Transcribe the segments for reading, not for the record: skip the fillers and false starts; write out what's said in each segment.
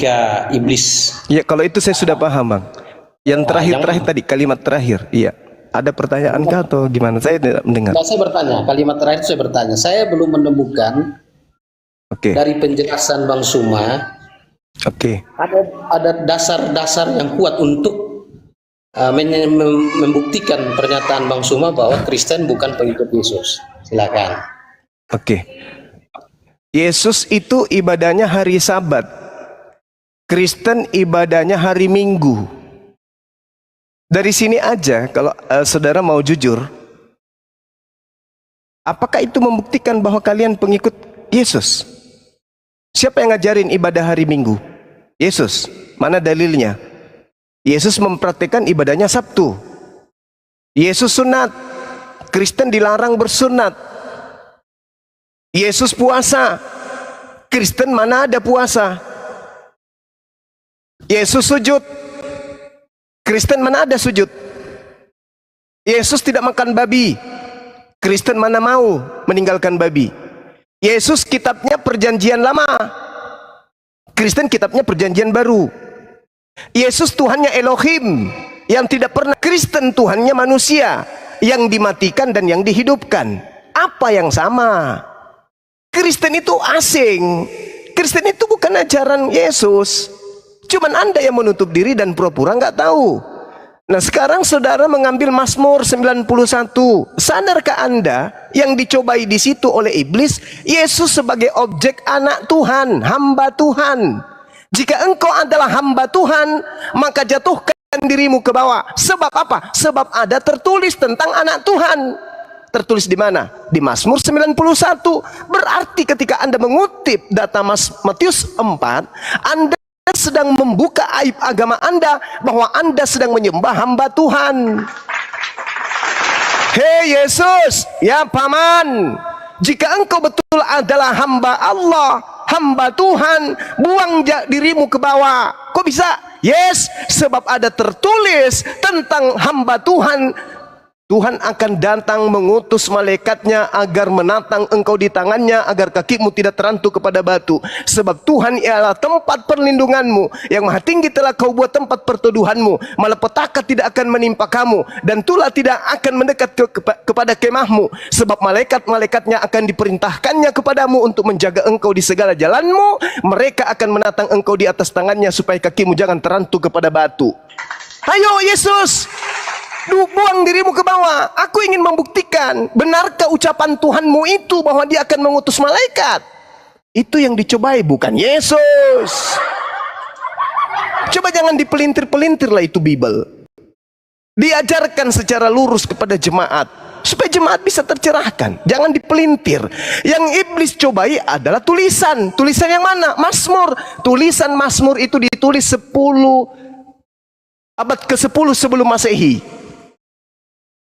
ketika iblis. Ya, kalau itu saya sudah paham, Bang. Yang terakhir tadi, kalimat terakhir. Iya. Ada pertanyaan kah atau gimana? Saya tidak mendengar. Saya bertanya, kalimat terakhir saya bertanya. Saya belum menemukan dari penjelasan Bang Suma. Ada dasar-dasar yang kuat untuk membuktikan pernyataan Bang Suma bahwa Kristen bukan pengikut Yesus. Silakan. Yesus itu ibadahnya hari Sabat. Kristen ibadahnya hari Minggu. Dari sini aja, kalau saudara mau jujur, apakah itu membuktikan bahwa kalian pengikut Yesus? Siapa yang ngajarin ibadah hari Minggu? Yesus. Mana dalilnya? Yesus mempraktikkan ibadahnya Sabtu. Yesus sunat. Kristen dilarang bersunat. Yesus puasa. Kristen mana ada puasa? Yesus sujud. Kristen mana ada sujud? Yesus tidak makan babi. Kristen mana mau meninggalkan babi? Yesus kitabnya perjanjian lama. Kristen kitabnya perjanjian baru. Yesus Tuhannya Elohim yang tidak pernah. Kristen Tuhannya manusia yang dimatikan dan yang dihidupkan. Apa yang sama? Kristen itu asing. Kristen itu bukan ajaran Yesus. Cuman Anda yang menutup diri dan pura-pura nggak tahu. Nah, sekarang saudara mengambil Mazmur 91. Sadarkah Anda yang dicobai di situ oleh iblis, Yesus sebagai objek anak Tuhan, hamba Tuhan. Jika engkau adalah hamba Tuhan, maka jatuhkan dirimu ke bawah. Sebab apa? Sebab ada tertulis tentang anak Tuhan. Tertulis di mana? Di Mazmur 91. Berarti ketika Anda mengutip data Matius 4, Anda sedang membuka aib agama Anda bahwa Anda sedang menyembah hamba Tuhan. Hei Yesus, ya paman, jika engkau betul adalah hamba Allah, hamba Tuhan, buang dirimu ke bawah. Kok bisa? Yes, sebab ada tertulis tentang hamba Tuhan. Tuhan akan datang mengutus malaikatnya agar menatang engkau di tangannya, agar kakimu tidak terantuk kepada batu. Sebab Tuhan ialah tempat perlindunganmu, yang maha tinggi telah kau buat tempat perteduhanmu. Malapetaka tidak akan menimpa kamu, dan tulah tidak akan mendekat kepada kemahmu. Sebab malaikat-malaikatnya akan diperintahkannya kepadamu untuk menjaga engkau di segala jalanmu. Mereka akan menatang engkau di atas tangannya supaya kakimu jangan terantuk kepada batu. Ayo Yesus, buang dirimu ke bawah. Aku ingin membuktikan, benarkah ucapan Tuhanmu itu bahwa dia akan mengutus malaikat? Itu yang dicobai, bukan Yesus. Coba jangan dipelintir-pelintir lah itu Bible. Diajarkan secara lurus kepada jemaat, supaya jemaat bisa tercerahkan. Jangan dipelintir. Yang iblis cobai adalah tulisan. Tulisan yang mana? Mazmur. Tulisan Mazmur itu ditulis abad ke-10 sebelum Masehi.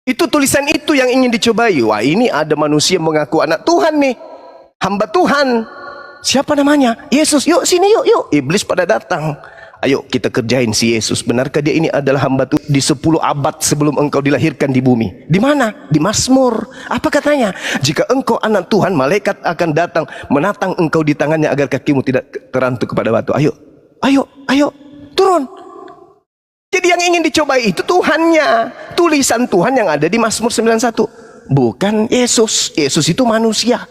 Itu tulisan itu yang ingin dicobai. Wah, ini ada manusia mengaku anak Tuhan nih, hamba Tuhan. Siapa namanya? Yesus. Yuk sini, yuk. Iblis pada datang. Ayo kita kerjain si Yesus. Benarkah dia ini adalah hamba Tuhan? Di 10 abad sebelum engkau dilahirkan di bumi. Di mana? Di Mazmur. Apa katanya? Jika engkau anak Tuhan, malaikat akan datang menatang engkau di tangannya agar kakimu tidak terantuk kepada batu. Ayo, turun. Jadi yang ingin dicobai itu Tuhannya, tulisan Tuhan yang ada di Mazmur 91, bukan Yesus. Yesus itu manusia.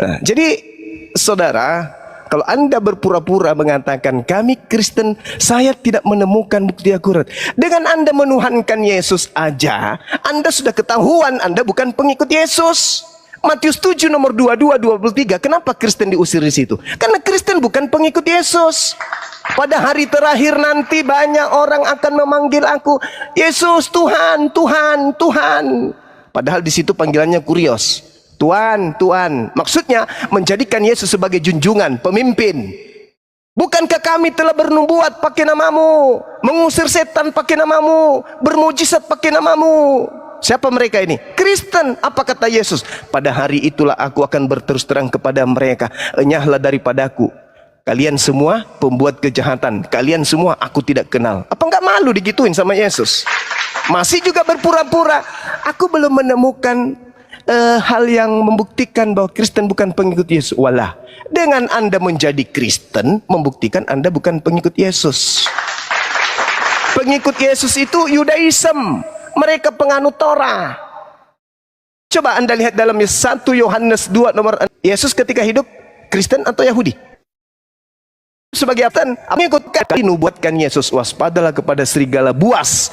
Nah, jadi saudara, kalau Anda berpura-pura mengatakan kami Kristen, saya tidak menemukan bukti akurat. Dengan Anda menuhankan Yesus aja, Anda sudah ketahuan Anda bukan pengikut Yesus. Matius 7 nomor 22-23. Kenapa Kristen diusir di situ? Karena Kristen bukan pengikut Yesus. Pada hari terakhir nanti banyak orang akan memanggil aku, Yesus, Tuhan, Tuhan, Tuhan. Padahal di situ panggilannya kurios. Tuhan, Tuhan. Maksudnya menjadikan Yesus sebagai junjungan, pemimpin. Bukankah kami telah bernubuat pakai namamu, mengusir setan pakai namamu, bermujizat pakai namamu? Siapa mereka ini? Kristen. Apa kata Yesus? Pada hari itulah aku akan berterus terang kepada mereka, enyahlah daripadaku, kalian semua pembuat kejahatan, kalian semua aku tidak kenal. Apa enggak malu digituin sama Yesus? Masih juga berpura-pura. Aku belum menemukan hal yang membuktikan bahwa Kristen bukan pengikut Yesus. Walah, dengan Anda menjadi Kristen membuktikan Anda bukan pengikut Yesus. Pengikut Yesus itu Yudaism, mereka penganut Torah. Coba Anda lihat dalam 1 Yohanes 2 nomor 6. Yesus ketika hidup Kristen atau Yahudi? Sebagai apa? Mengikutkan nubuatkan Yesus, waspadalah kepada serigala buas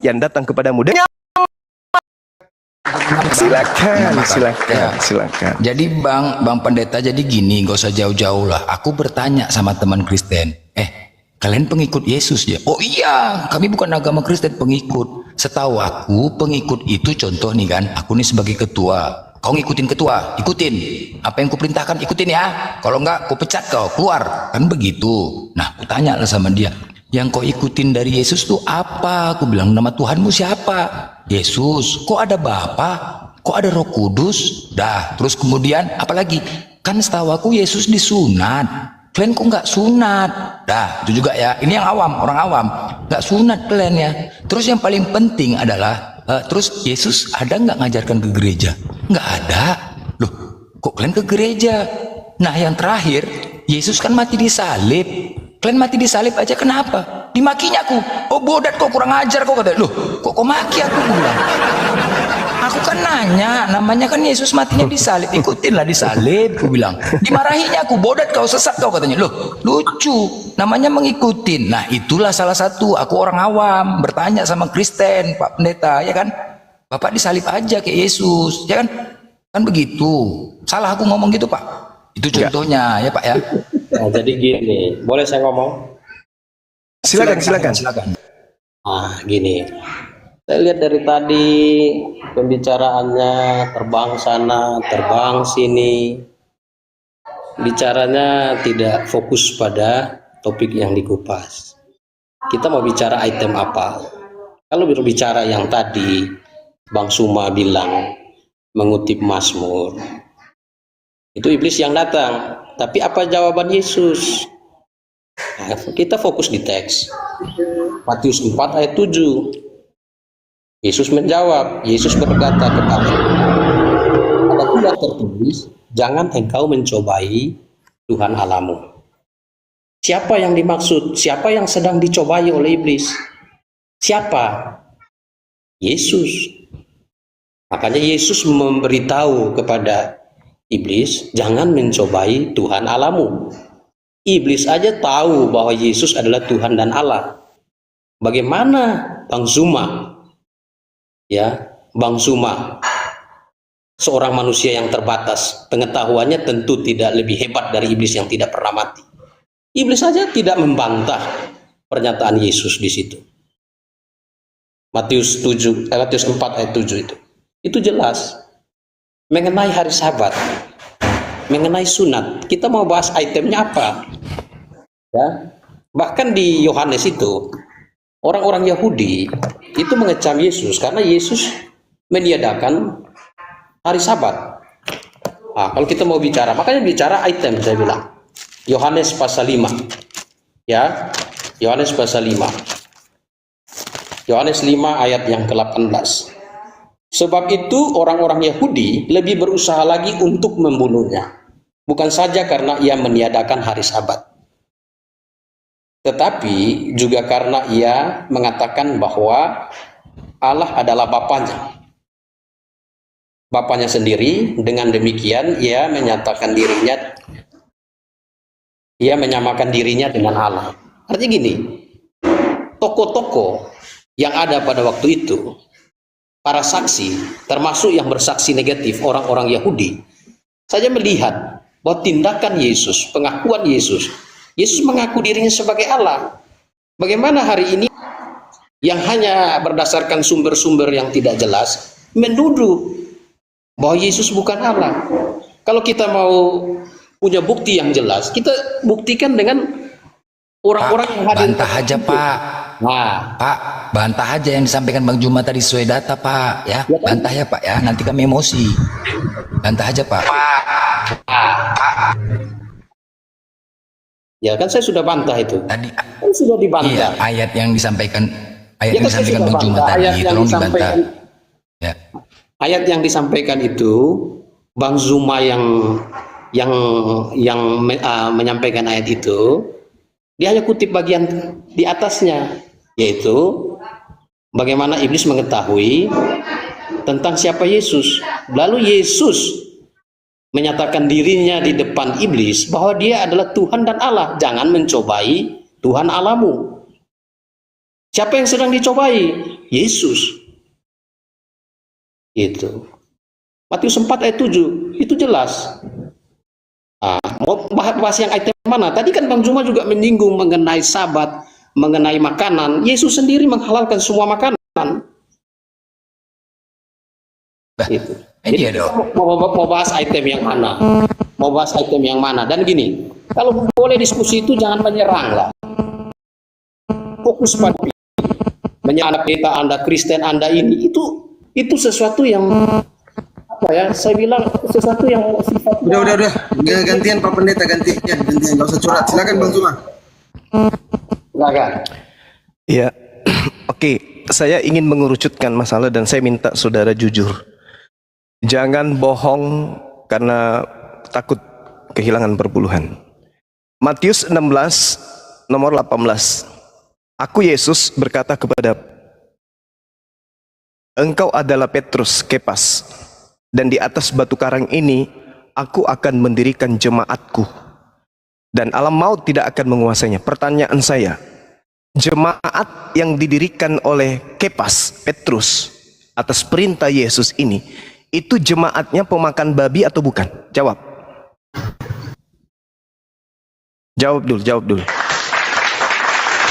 yang datang kepadamu. Silakan. Jadi Bang Pendeta, jadi gini, gak usah jauh-jauh lah. Aku bertanya sama teman Kristen, kalian pengikut Yesus ya? Oh iya, kami bukan agama Kristen, pengikut. Setahu aku pengikut itu contoh nih kan, aku nih sebagai ketua. Kau ngikutin ketua, ikutin. Apa yang kuperintahkan ikutin ya. Kalau enggak, ku pecat kau, keluar. Kan begitu. Nah, aku tanya lah sama dia. Yang kau ikutin dari Yesus tuh apa? Aku bilang, nama Tuhanmu siapa? Yesus. Kok ada Bapa? Kok ada Roh Kudus? Dah, terus kemudian apa lagi? Kan setahu aku Yesus disunat. Kalian kok nggak sunat? Dah, itu juga ya. Ini yang awam, orang awam. Nggak sunat kalian ya. Terus yang paling penting adalah, terus Yesus ada nggak ngajarkan ke gereja? Nggak ada. Loh, kok kalian ke gereja? Nah, yang terakhir, Yesus kan mati di salib. Kalian mati di salib aja kenapa? Dimakinya aku. Oh bodat kok, kurang ajar kok, kata. Loh, kok maki aku bilang? Aku kan nanya, namanya kan Yesus matinya di salib, ikutinlah di salib, aku bilang. Dimarahinya aku, bodat kau, sesat kau, katanya. Loh, lucu, namanya mengikutin. Nah, itulah salah satu, aku orang awam, bertanya sama Kristen, Pak Pendeta, ya kan? Bapak disalib aja kayak Yesus, ya kan? Kan begitu. Salah aku ngomong gitu, Pak? Itu contohnya, ya Pak ya. Nah, jadi gini, boleh saya ngomong? Silakan. Nah, gini. Saya lihat dari tadi pembicaraannya terbang sana, terbang sini. Bicaranya tidak fokus pada topik yang dikupas. Kita mau bicara item apa? Kalau berbicara yang tadi Bang Suma bilang mengutip Mazmur, itu iblis yang datang. Tapi apa jawaban Yesus? Nah, kita fokus di teks. Matius 4 ayat 7. Yesus menjawab, Yesus berkata kepada, ada pula tertulis, jangan engkau mencobai Tuhan Allahmu. Siapa yang dimaksud? Siapa yang sedang dicobai oleh iblis? Siapa? Yesus. Makanya Yesus memberitahu kepada iblis, jangan mencobai Tuhan Allahmu. Iblis aja tahu bahwa Yesus adalah Tuhan dan Allah. Bagaimana Bang Zuma? Ya, Bang Suma, seorang manusia yang terbatas, pengetahuannya tentu tidak lebih hebat dari iblis yang tidak pernah mati. Iblis saja tidak membantah pernyataan Yesus di situ. Matius 4 ayat 7 itu jelas mengenai hari Sabat, mengenai sunat. Kita mau bahas itemnya apa? Ya, bahkan di Yohanes itu orang-orang Yahudi itu mengecam Yesus karena Yesus meniadakan hari Sabat. Nah, kalau kita mau bicara, makanya bicara item, saya bilang Yohanes pasal 5. Ya, Yohanes pasal 5. Yohanes 5 ayat yang ke-18. Sebab itu orang-orang Yahudi lebih berusaha lagi untuk membunuhnya, bukan saja karena ia meniadakan hari Sabat, tetapi juga karena ia mengatakan bahwa Allah adalah Bapanya. Bapanya sendiri, dengan demikian ia menyatakan dirinya, ia menyamakan dirinya dengan Allah. Artinya gini, tokoh-tokoh yang ada pada waktu itu, para saksi, termasuk yang bersaksi negatif, orang-orang Yahudi, saja melihat bahwa tindakan Yesus, pengakuan Yesus mengaku dirinya sebagai Allah. Bagaimana hari ini yang hanya berdasarkan sumber-sumber yang tidak jelas menuduh bahwa Yesus bukan Allah? Kalau kita mau punya bukti yang jelas, kita buktikan dengan orang-orang yang hadir. Bantah aja Pak. Nah, Pak, bantah aja yang disampaikan Bang Juma tadi sesuai data Pak. Ya, ya kan? Bantah ya Pak ya. Nanti kami emosi. Bantah aja Pak. Ya kan saya sudah bantah itu. Tadi Kan sudah dibantah. iya, ayat yang disampaikan Ya kan saya sudah Bang Juma bantah, tadi ayat yang tolong dibantah. disampaikan. Ya. ayat yang disampaikan itu, Bang Zuma menyampaikan ayat itu, dia hanya kutip bagian di atasnya, yaitu bagaimana iblis mengetahui tentang siapa Yesus. Lalu Yesus menyatakan dirinya di depan iblis bahwa dia adalah Tuhan dan Allah. Jangan mencobai Tuhan Allahmu. Siapa yang sedang dicobai? Yesus. Itu. Matius 4 ayat 7, itu jelas. Mau bahas yang item mana? Tadi kan Bang Zuma juga menyinggung mengenai Sabat, mengenai makanan. Yesus sendiri menghalalkan semua makanan. Itu. Jadi mau bahas item yang mana? Mau bahas item yang mana? Dan gini, kalau boleh diskusi itu jangan menyerang lah. Fokus pada menyerang Anda Kristen, Anda ini itu sesuatu yang apa ya? Saya bilang sesuatu yang sifatnya. Udah. Gantian Pak Pendeta, gantian. Enggak usah curhat. Silakan Bang Zuma. Silakan. Ya, oke. Saya ingin mengerucutkan masalah dan saya minta saudara jujur. Jangan bohong karena takut kehilangan perpuluhan. Matius 16 nomor 18. Aku Yesus berkata kepada engkau adalah Petrus, Kepas, dan di atas batu karang ini aku akan mendirikan jemaatku, dan alam maut tidak akan menguasainya. Pertanyaan saya, jemaat yang didirikan oleh Kepas, Petrus, atas perintah Yesus ini, itu jemaatnya pemakan babi atau bukan? Jawab. Jawab dulu.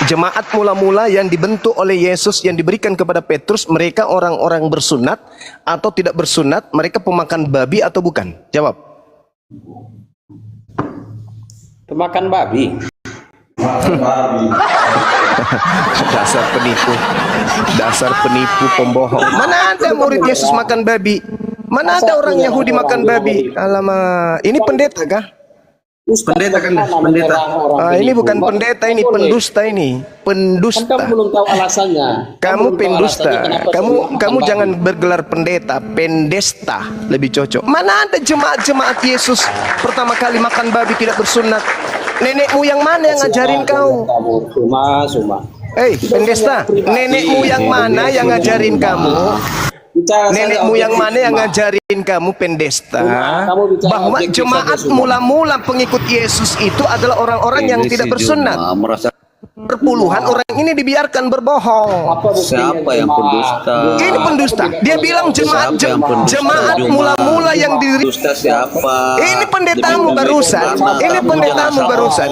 Jemaat mula-mula yang dibentuk oleh Yesus yang diberikan kepada Petrus, mereka orang-orang bersunat atau tidak bersunat, mereka pemakan babi atau bukan? Jawab. Pemakan babi. Dasar penipu, pembohong. Mana ada murid Yesus makan babi? Mana ada orang Yahudi makan babi? Alamak, ini pendeta kah? Pendeta kan, pendeta. Ini bukan pendeta, ini pendusta ini. Pendusta. Kamu belum tahu alasannya. Kamu pendusta. Kamu jangan bergelar pendeta, pendesta lebih cocok. Mana ada jemaat-jemaat Yesus pertama kali makan babi tidak bersunat? Nenekmu yang mana yang ngajarin kau? Suma. Pendesta, nenekmu yang mana yang ngajarin kamu? Nenekmu yang mana yang ngajarin kamu, pendesta, bahwa jemaat mula-mula pengikut Yesus itu adalah orang-orang yang tidak bersunat? Perpuluhan orang ini dibiarkan berbohong. Siapa yang pendusta? Ini pendusta. Dia bilang jemaat mula-mula yang Pendusta siapa? Ini pendetamu barusan. Ini pendetamu barusan.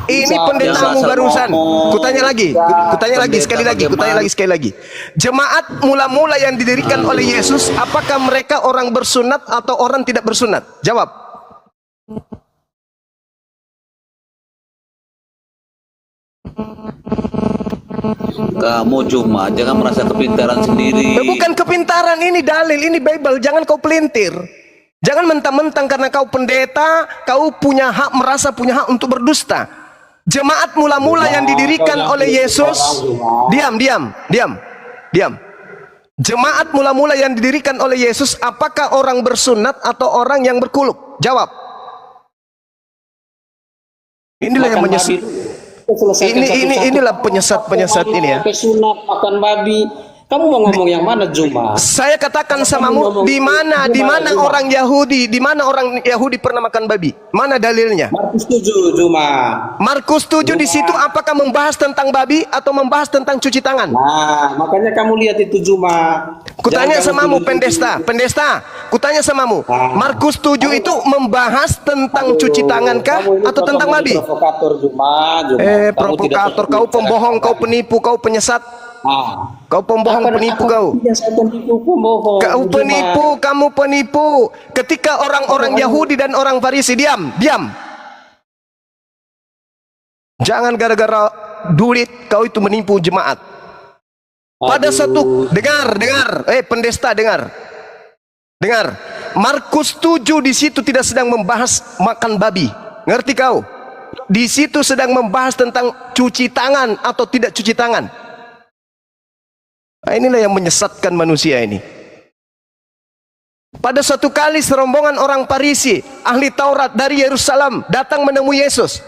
Ini pendetamu barusan. Kutanya lagi sekali lagi. Jemaat mula-mula yang didirikan oleh Yesus, apakah mereka orang bersunat atau orang tidak bersunat? Jawab. Kamu cuma jangan merasa kepintaran sendiri. Bukan kepintaran, ini dalil, ini Bible. Jangan kau pelintir. Jangan mentang-mentang karena kau pendeta, kau punya hak, merasa punya hak untuk berdusta. Jemaat mula-mula yang didirikan oleh Yesus, diam. Jemaat mula-mula yang didirikan oleh Yesus, apakah orang bersunat atau orang yang berkuluk? Jawab. Inilah yang menyesat. Inilah penyesat ini ya. Sunat makan babi. Kamu mau ngomong yang mana, Zuma? Saya katakan samamu, di mana orang Yahudi, di mana orang Yahudi pernah makan babi? Mana dalilnya? Markus 7, Zuma. Markus 7 di situ apakah membahas tentang babi atau membahas tentang cuci tangan? Nah, makanya kamu lihat itu, Zuma. Kutanya samamu, pendesta. Kutanya samamu, Markus 7 itu membahas tentang cuci tangan kah atau tentang babi? Provokator, Zuma. Provokator, kau pembohong, kau penipu, kau penyesat. Kau pembohong, penipu kau. Kau penipu, kamu penipu. Ketika orang-orang Yahudi dan orang Farisi, diam. Jangan gara-gara duit kau itu menipu jemaat. Pada satu, dengar, pendesta dengar. Markus 7 di situ tidak sedang membahas makan babi. Ngerti kau? Di situ sedang membahas tentang cuci tangan atau tidak cuci tangan. Inilah yang menyesatkan manusia ini. Pada suatu kali serombongan orang Farisi, ahli Taurat dari Yerusalem datang menemui Yesus.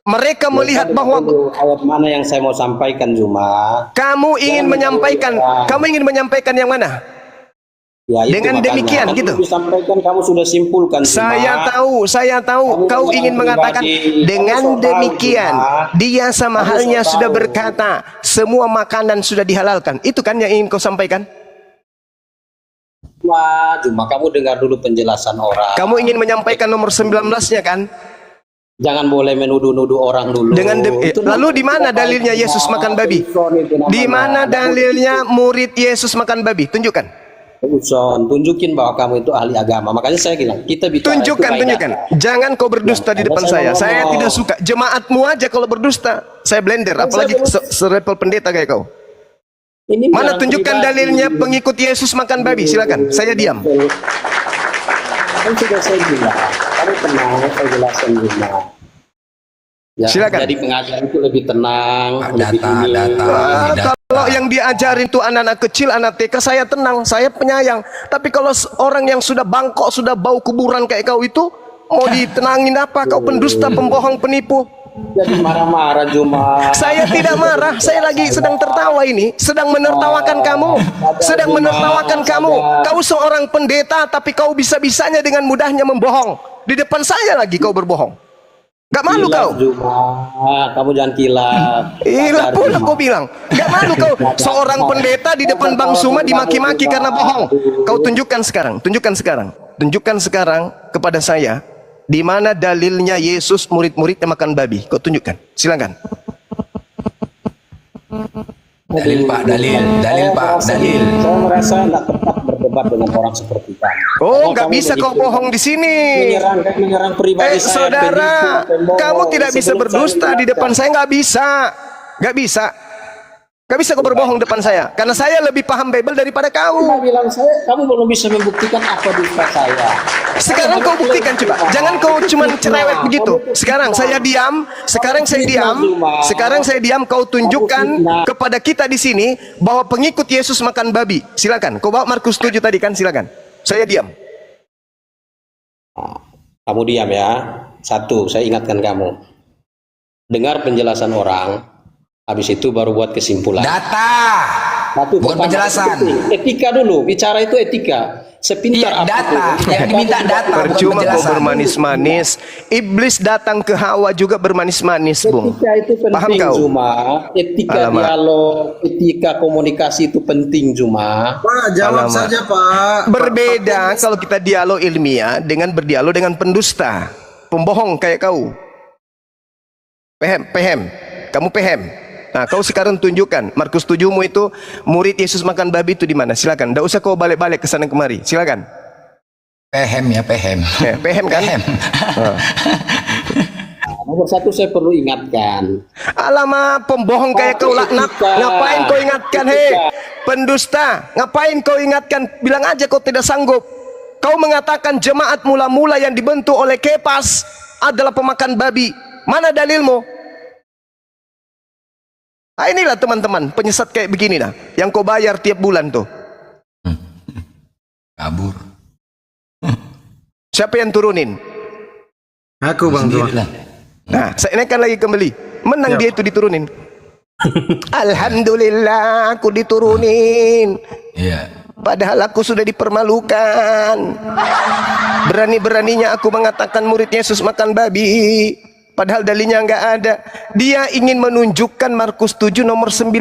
Mereka melihat bahwa ayat mana yang saya mau sampaikan, Juma. kamu ingin menyampaikan yang mana? Ya, itu Dengan makanya. demikian Kan gitu. disampaikan, kamu sudah simpulkan, Juma. Saya tahu Kamu kau orang ingin mengatakan pribadi. dengan Kamu so demikian tahu, Juma. dia sama Kamu so halnya tahu. sudah berkata semua makanan sudah dihalalkan. Itu kan yang ingin kau sampaikan? Juma, kamu dengar dulu penjelasan orang. Kamu ingin menyampaikan nomor 19-nya kan? Jangan boleh menuduh-nuduh orang dulu. Lalu di mana dalilnya Yesus makan babi? Di mana dalilnya murid Yesus makan babi? Tunjukkan. Uson, tunjukin bahwa kamu itu ahli agama. Makanya saya bilang, kita bicara Tunjukkan. Jangan kau berdusta di depan saya. Saya tidak suka. Jemaatmu aja kalau berdusta. Saya blender. Apalagi serepel pendeta kayak kau. Ini Mana menyerang tunjukkan pribadi. dalilnya pengikut Yesus makan babi? Silakan. Saya diam. Kan sudah saya bilang, kamu tenang, saya jelasin Juma. Ya, Silakan. jadi pengajar itu lebih tenang, lebih ini. Kalau yang diajarin tuh anak-anak kecil, anak TK, saya tenang, saya penyayang. Tapi kalau orang yang sudah bangkok, sudah bau kuburan kayak kau itu, mau ditenangin apa? Kau pendusta, pembohong, penipu. Jadi marah-marah Juma. Saya tidak marah, saya lagi sedang tertawa ini, sedang menertawakan kamu, sedang menertawakan kamu. Kau seorang pendeta, tapi kau bisa-bisanya dengan mudahnya membohong. Di depan saya lagi kau berbohong. Gak malu Kilaf, kau? Juma, kamu jangan kilaf. Ilah pula kau bilang. Gak malu kau? Seorang pendeta di depan Bang Suma dimaki-maki karena bohong. Kau tunjukkan sekarang, tunjukkan sekarang kepada saya. Di mana dalilnya Yesus murid-muridnya makan babi? Kau tunjukkan. Silakan. Dalil Pak, dalil Pak, dalil. Saya merasa tidak tepat berdebat dengan orang seperti kamu. Oh, nggak bisa kau bohong di sini. Menyerang pribadi saya. Saudara, penipu, kamu tidak bisa sebelum berdusta saya di depan saya. Nggak bisa kau berbohong depan saya. Karena saya lebih paham Bible daripada kau. Kamu bilang kamu belum bisa membuktikan apa dusta saya. Sekarang kau buktikan coba. Jangan kau cuma cerewet begitu. Sekarang saya diam. Sekarang saya diam. Kau tunjukkan kepada kita di sini bahwa pengikut Yesus makan babi. Silakan. Kau bawa Markus 7 tadi kan? Silakan. Saya diam. Kamu diam ya. Satu, saya ingatkan kamu. Dengar penjelasan orang. Habis itu baru buat kesimpulan. Data. Satu, Bukan penjelasan. Etika dulu. Bicara itu etika. Sepintar Iya, data. Yang diminta data, bukan Percuma kau penjelasan. bermanis-manis. Iblis datang ke Hawa juga bermanis-manis, Bung. Etika itu Paham penting, kau? Juma. Etika Alamak. dialog, etika komunikasi itu penting, Juma. Pak, jawab Alamak. saja Pak. Berbeda kalau kita dialog ilmiah dengan berdialog dengan pendusta, pembohong kayak kau. Pehem. Kamu pehem. Nah, kau sekarang tunjukkan Markus 7-mu itu murid Yesus makan babi itu di mana? Silakan. Enggak usah kau balik-balik ke sana kemari. Silakan. Pehem ya, pehem. Pehem kan? Pehem. Nomor satu saya perlu ingatkan. Alamak, pembohong kayak kau laknat. Ngapain kau ingatkan, hei? Pendusta, ngapain kau ingatkan? Bilang aja kau tidak sanggup. Kau mengatakan jemaat mula-mula yang dibentuk oleh Kepas adalah pemakan babi. Mana dalilmu? Nah, inilah teman-teman, penyesat kayak begini dah. Yang kau bayar tiap bulan tuh. Kabur. Siapa yang turunin? Aku Bang Tuan. Sendirilah. Nah, saya naikkan lagi kembali. Menang dia itu diturunin. Alhamdulillah aku diturunin. Iya. Padahal aku sudah dipermalukan. Berani-beraninya aku mengatakan murid Yesus makan babi. Padahal dalilnya nggak ada. Dia ingin menunjukkan Markus 7 nomor 19.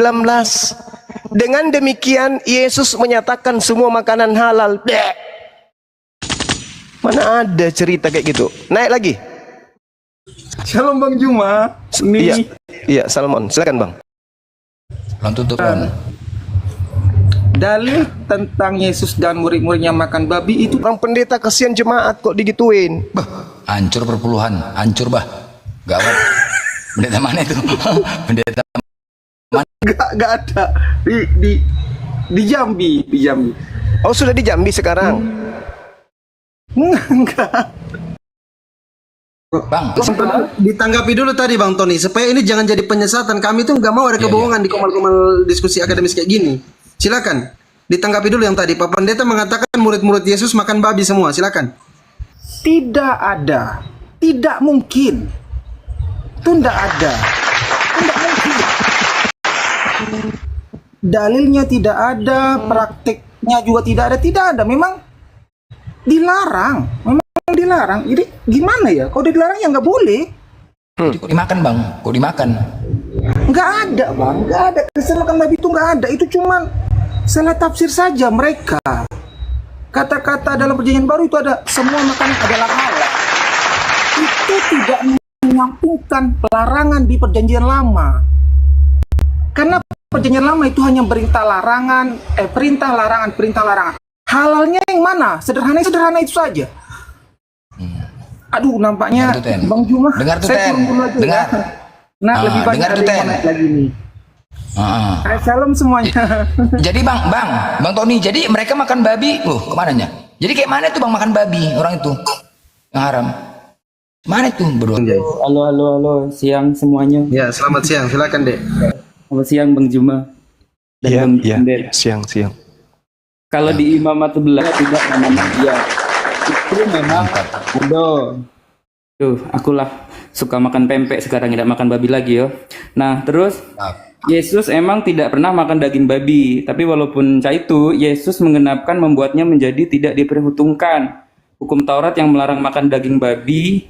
Dengan demikian Yesus menyatakan semua makanan halal. Bleh. Mana ada cerita kayak gitu? Naik lagi. Shalom Bang Juma. Iya, Salmon. Silakan Bang. Belum tutup kan? Dalil tentang Yesus dan murid-muridnya makan babi itu Orang pendeta kasihan jemaat kok digituin. Bah, hancur perpuluhan, hancur bah. Gawat. Pendeta mana itu? Pendeta gak ada di Jambi, Oh, sudah di Jambi sekarang. Enggak. Bang, Ditanggapi dulu tadi Bang Tony supaya ini jangan jadi penyesatan. Kami tuh nggak mau ada kebohongan di komal-komal diskusi akademis kayak gini. Silakan Ditanggapi dulu yang tadi. Pak Pendeta mengatakan murid-murid Yesus makan babi semua. Silakan. Tidak ada. Tidak mungkin. Itu tidak ada. Tidak mungkin. Dalilnya tidak ada, prakteknya juga tidak ada. Tidak ada. Memang dilarang. Memang dilarang. Jadi gimana ya? Kalau dilarang ya nggak boleh. Jadi kok dimakan bang? Kok dimakan? Nggak ada bang, nggak ada. Kristen makan babi itu nggak ada. Itu cuman salah tafsir saja mereka. Kata-kata dalam perjanjian baru itu ada semua makanan adalah halal. Itu tidak menyampingkan larangan di perjanjian lama. Karena perjanjian lama itu hanya perintah larangan, perintah larangan. Halalnya yang mana? Sederhana itu saja. Aduh, nampaknya Dengar tuh, Ten. Bang Juma. Dengar tuh, saya Ten. turun dulu aja Dengar. ya. Nah, lebih banyak dengar tuh, ada yang Ten. mau naik lagi nih. Ah. Salam semuanya. Jadi bang Tony, jadi mereka makan babi, kemananya? Jadi kayak mana tuh bang makan babi orang itu yang haram? Mana tuh bro? Halo, siang semuanya. Ya, selamat siang. Silakan, Dek. Selamat siang Bang Juma. Dan Iya, Bang iya, Pendeta. siang. Kalau di Imam Matullah tidak nama dia. Itu memang Tuh, akulah suka makan pempek sekarang tidak makan babi lagi yo. Nah, terus Yesus emang tidak pernah makan daging babi, tapi walaupun itu, Yesus mengenapkan membuatnya menjadi tidak diperhitungkan. Hukum Taurat yang melarang makan daging babi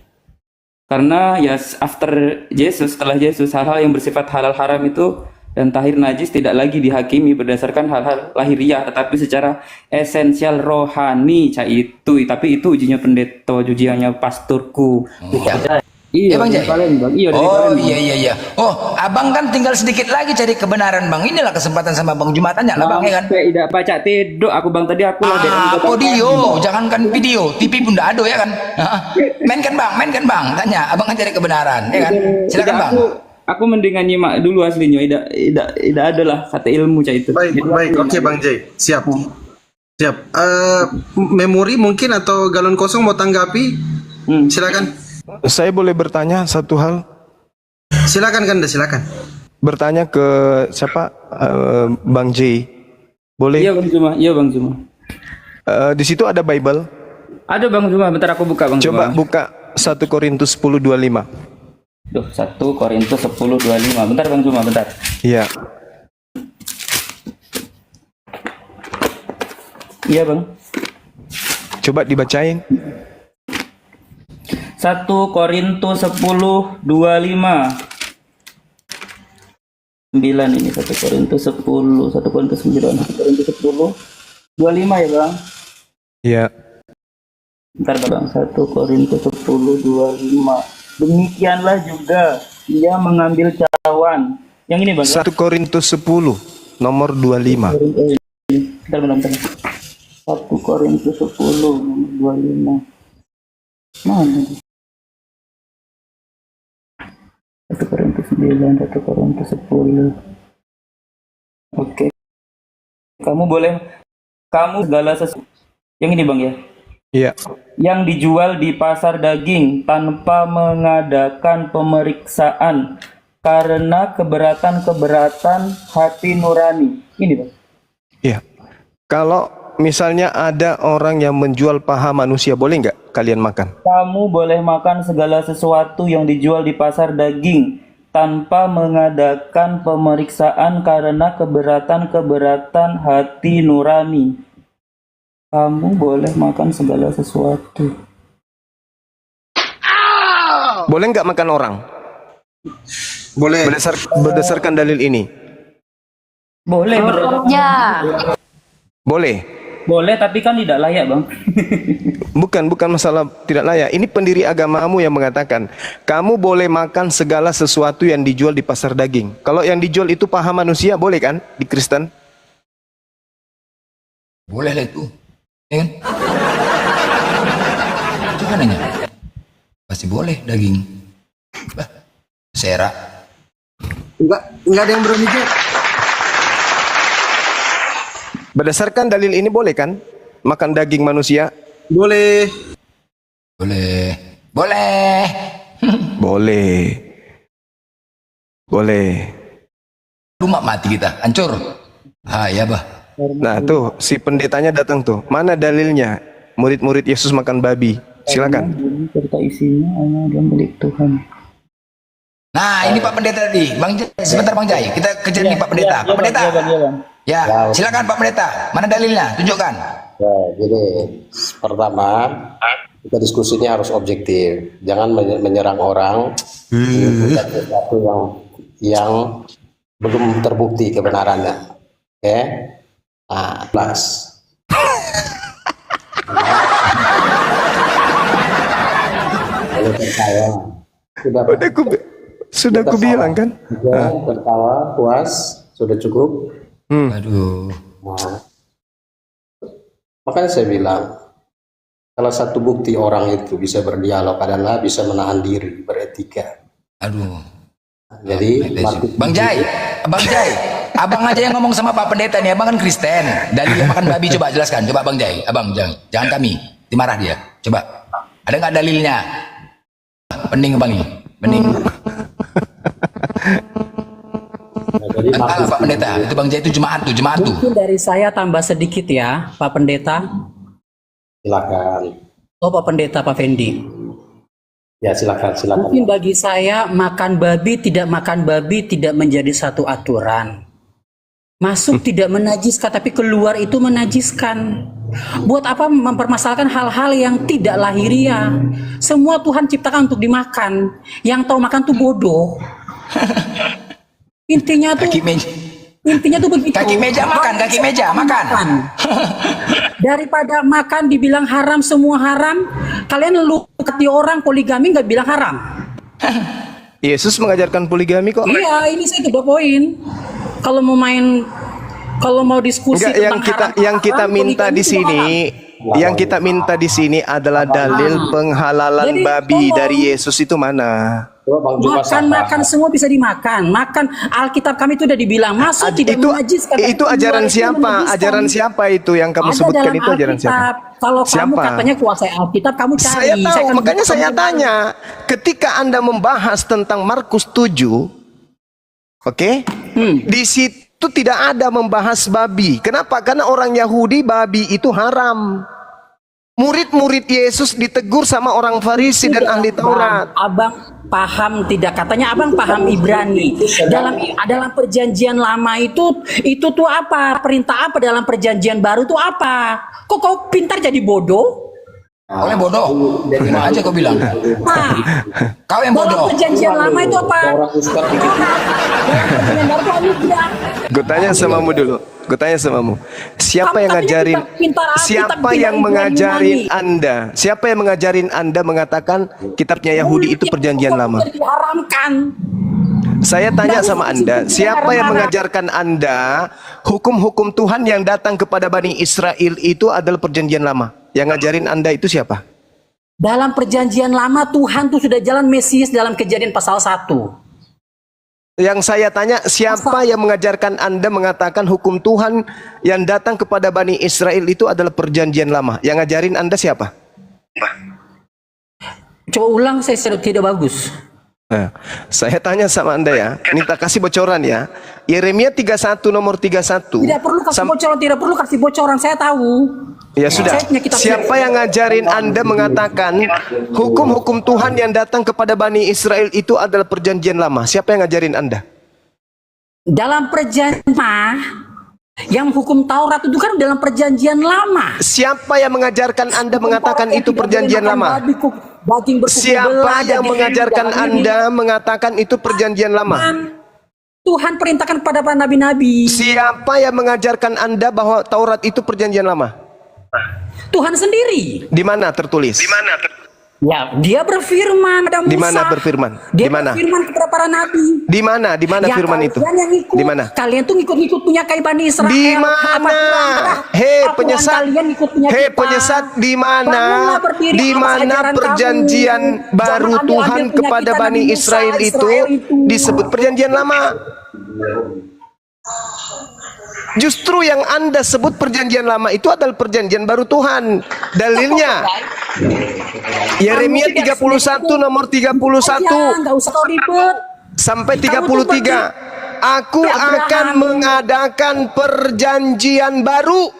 karena ya setelah Yesus hal-hal yang bersifat halal haram itu dan tahir najis tidak lagi dihakimi berdasarkan hal-hal lahiriah tetapi secara esensial rohani tapi itu ujinya pendeta ujiannya pasturku. Iya Bang Jai. Bang. Iya. Oh, abang kan tinggal sedikit lagi cari kebenaran bang. Inilah kesempatan sama bang Juma tanya lah bang ya kan. Tidak baca tedok aku bang tadi aku lah Audio, jangankan video, TV pun udah ada ya kan. Mainkan bang, tanya. Abang kan cari kebenaran ya kan. Silakan bang. Aku mendingan nyimak dulu aslinya. Tidak ada lah kata ilmu itu. Baik. Oke, Bang Jai. Siap. Memori mungkin atau galon kosong mau tanggapi? Silakan. Saya boleh bertanya satu hal? Silakan Kanda, silakan. Bertanya ke siapa? Bang J. Boleh? Iya Bang Juma. Di situ ada Bible. Ada Bang Juma, bentar aku buka Bang Coba Juma. buka 1 Korintus 10:25. 1 Korintus 10:25. Bentar Bang Juma, bentar. Iya. Iya Bang. Coba dibacain. 1 Korintus 10:25. 9 ini 1 Korintus 10, 1 Korintus 9, 1 Korintus 10, 25 ya Bang. Iya. Bentar Bang, 1 Korintus 10:25. Demikianlah juga ia mengambil cawan. Yang ini Bang. 1 Korintus 10 nomor 25. Bentar. 1 Korintus 10 nomor 25. Mana? 1 Korintus 9, 1 Korintus 10. Oke. Kamu segala sesuatu. Yang ini Bang ya. Iya. Yang dijual di pasar daging tanpa mengadakan pemeriksaan karena keberatan hati nurani. Ini Bang. Iya. Kalau misalnya ada orang yang menjual paha manusia, boleh nggak kalian makan? Kamu boleh makan segala sesuatu yang dijual di pasar daging tanpa mengadakan pemeriksaan karena keberatan hati nurani. Kamu boleh makan segala sesuatu. Boleh nggak makan orang? Boleh. Berdasarkan dalil ini. Boleh, Boleh. boleh, tapi kan tidak layak, Bang. Bukan masalah tidak layak. Ini pendiri agamamu yang mengatakan, kamu boleh makan segala sesuatu yang dijual di pasar daging. Kalau yang dijual itu paha manusia, boleh kan di Kristen? Boleh lah itu. Ya kan? Itu kan nanya. Pasti boleh daging. Bah, sera. Enggak ada yang berani jawab. Berdasarkan dalil ini boleh kan makan daging manusia? Boleh. Boleh. Boleh. Boleh. Boleh. Rumah mati kita, hancur. Ah ya bah. Nah tuh si pendetanya datang tuh. Mana dalilnya? Murid-murid Yesus makan babi. Silakan. Serta isinya hanya dia milik Tuhan. Nah, ini Pak Pendeta tadi. Bang Jai, sebentar Bang Jai. Kita kejar nih Pak Pendeta. Pak Pendeta. Ya, silakan Pak Pendeta. Mana dalilnya? Tunjukkan. Ya, jadi pertama kita diskusinya harus objektif, jangan menyerang orang dengan sesuatu yang belum terbukti kebenarannya. Oke, nah, plus. Kalau percaya, Sudah aku bilang kan. Tertawa, puas, sudah cukup. Aduh. Nah, makanya saya bilang, salah satu bukti orang itu bisa berdialog adalah bisa menahan diri, beretika. Aduh. Jadi, Bang Jai, abang aja yang ngomong sama Pak Pendeta nih. Abang kan Kristen. Dalil makan babi coba jelaskan. Coba Bang Jai, abang jangan kami. Dimarah dia. Coba. Ada nggak dalilnya? Pening Bang nih. Pening. Kalah Pak Pendeta. Itu Bang Jai itu jemaat tuh. Mungkin dari saya tambah sedikit ya, Pak Pendeta. silakan. Oh, Pak Pendeta, Pak Fendi. Ya, silakan. Mungkin bagi saya makan babi tidak menjadi satu aturan. Masuk tidak menajiskan, tapi keluar itu menajiskan. Buat apa mempermasalahkan hal-hal yang tidak lahiriah? Semua Tuhan ciptakan untuk dimakan. Yang tahu makan tuh bodoh. Intinya tuh begitu. Kaki meja makan. Daripada makan dibilang haram, semua haram, kalian lukati orang poligami nggak bilang haram. Yesus mengajarkan poligami kok. Iya, ini saya coba poin. Kalau mau diskusi Enggak, yang kita minta di sini, adalah dalil penghalalan Jadi, babi dari Yesus itu mana? Makan semua bisa dimakan. Makan Alkitab kami itu udah dibilang masuk tidak menajiskan. Itu ajaran siapa? Ajaran siapa itu yang kamu sebutkan itu ajaran siapa? Kalau kamu katanya kuasai Alkitab, kamu cari. Saya tahu, makanya saya tanya. Ketika Anda membahas tentang Markus 7, oke? Di situ tidak ada membahas babi. Kenapa? Karena orang Yahudi babi itu haram. Murid-murid Yesus ditegur sama orang Farisi dan ahli Taurat. Abang paham tidak? Katanya abang paham Ibrani. Dalam perjanjian lama itu tuh apa? Perintah apa dalam perjanjian baru itu apa? Kok kau pintar jadi bodoh? Kau yang bodoh. Cuma aja kau bilang. Nah, Kau yang bodoh. dalam perjanjian lama itu apa? Dalam perjanjian baru itu apa? Gue tanya samamu dulu. Siapa yang ngajarin? Siapa yang mengajarin Anda? Siapa yang mengajarin Anda mengatakan kitabnya Yahudi itu perjanjian lama? Diharamkan. Saya tanya sama Anda, siapa yang mengajarkan Anda hukum-hukum Tuhan yang datang kepada Bani Israel itu adalah perjanjian lama? Yang ngajarin Anda itu siapa? Dalam perjanjian lama Tuhan tuh sudah jalan Mesias dalam Kejadian pasal 1. Yang saya tanya, siapa yang mengajarkan Anda mengatakan hukum Tuhan yang datang kepada Bani Israel itu adalah perjanjian lama? Yang ngajarin Anda siapa? Coba ulang, saya tidak bagus. Nah, saya tanya sama Anda ya, minta kasih bocoran ya. Yeremia 31 nomor 31. Tidak perlu kasih bocoran, saya tahu. Ya sudah. Siapa yang ngajarin Anda mengatakan hukum-hukum Tuhan yang datang kepada Bani Israel itu adalah perjanjian lama? Siapa yang ngajarin Anda? Dalam perjanjian yang hukum Taurat itu kan dalam perjanjian lama. Siapa yang mengajarkan Anda mengatakan itu perjanjian lama? Siapa yang mengajarkan Anda mengatakan itu perjanjian lama? Tuhan perintahkan kepada para nabi-nabi. Siapa yang mengajarkan Anda bahwa Taurat itu perjanjian lama? Tuhan sendiri. Di mana tertulis? Ya, dia berfirman pada Musa. Di mana berfirman? Dia di mana? berfirman kepada para nabi. Di mana? Di mana ya, firman itu? Di mana? Kalian tuh ngikut-ngikut punya kayak Bani Israel. Di mana? Hei penyesat. Hei penyesat, di mana? Di mana perjanjian baru Tuhan kepada Bani Israel itu disebut perjanjian lama? Justru yang Anda sebut perjanjian lama itu adalah perjanjian baru Tuhan. Dalilnya Yeremia 31 nomor 31 nggak usah kau ribet. sampai 33. Aku akan mengadakan perjanjian baru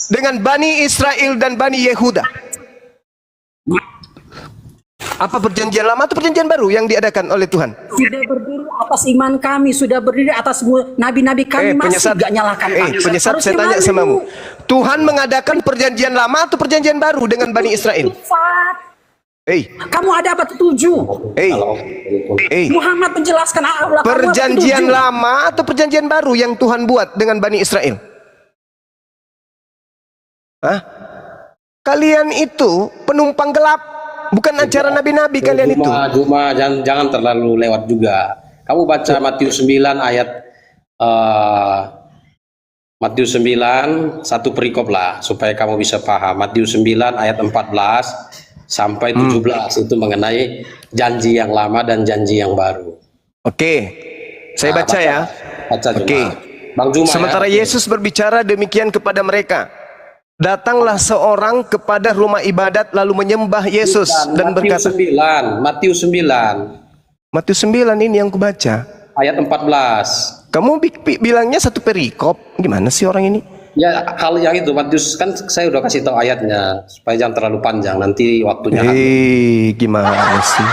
dengan Bani Israel dan Bani Yehuda. Apa perjanjian lama atau perjanjian baru yang diadakan oleh Tuhan? Sudah berdiri atas iman kami, sudah berdiri atas nabi-nabi kami, masih gak nyalakan kami. Penyesat, saya tanya samamu. Tuhan mengadakan perjanjian lama atau perjanjian baru dengan Bani Israel? Kamu ada apa tujuh? Muhammad menjelaskan Allah. Perjanjian lama atau perjanjian baru yang Tuhan buat dengan Bani Israel? Hah? Kalian itu penumpang gelap. Bukan acara nabi-nabi kalian itu. Cuma jangan terlalu lewat juga. Kamu baca Matius 9 ayat Matius 9 satu perikop lah supaya kamu bisa paham. Matius 9 ayat 14 sampai 17 itu mengenai janji yang lama dan janji yang baru. Oke. Saya baca ya. Baca Juma. Oke. Bang Juma. Sementara ya. Yesus berbicara demikian kepada mereka, datanglah seorang kepada rumah ibadat lalu menyembah Yesus dan berkata, Matius 9 ini yang kubaca ayat 14. Kamu bilangnya satu perikop, gimana sih orang ini? Ya kalau yang itu Matius kan saya udah kasih tahu ayatnya supaya jangan terlalu panjang nanti waktunya. Gimana sih?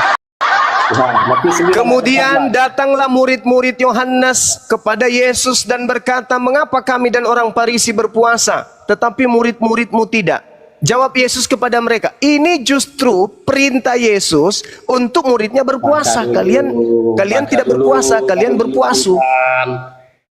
Kemudian datanglah murid-murid Yohanes kepada Yesus dan berkata, mengapa kami dan orang Farisi berpuasa, tetapi murid-muridmu tidak? Jawab Yesus kepada mereka, ini justru perintah Yesus untuk muridnya berpuasa. Kalian tidak berpuasa, kalian berpuasu.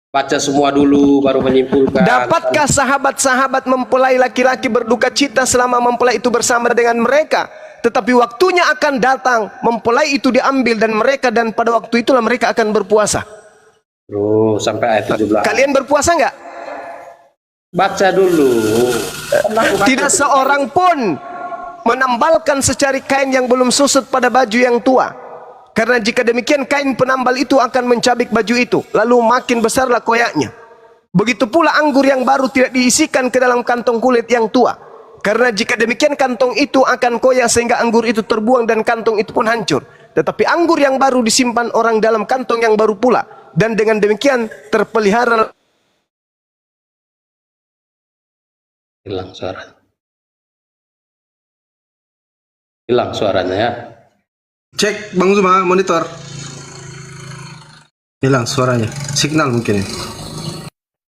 Baca semua dulu baru menyimpulkan. Dapatkah sahabat-sahabat mempelai laki-laki berduka cita selama mempelai itu bersama dengan mereka? Tetapi waktunya akan datang, mempelai itu diambil dan pada waktu itulah mereka akan berpuasa. Sampai ayat 17. Kalian berpuasa nggak? Baca dulu. Tidak seorang pun menambalkan secari kain yang belum susut pada baju yang tua. Karena jika demikian kain penambal itu akan mencabik baju itu, lalu makin besarlah koyaknya. Begitu pula anggur yang baru tidak diisikan ke dalam kantong kulit yang tua. Karena jika demikian kantong itu akan koyak sehingga anggur itu terbuang dan kantong itu pun hancur. Tetapi anggur yang baru disimpan orang dalam kantong yang baru pula. Dan dengan demikian terpelihara. Hilang suara. Hilang suaranya ya. Cek Bang Zuma monitor. Hilang suaranya. Signal mungkin ya.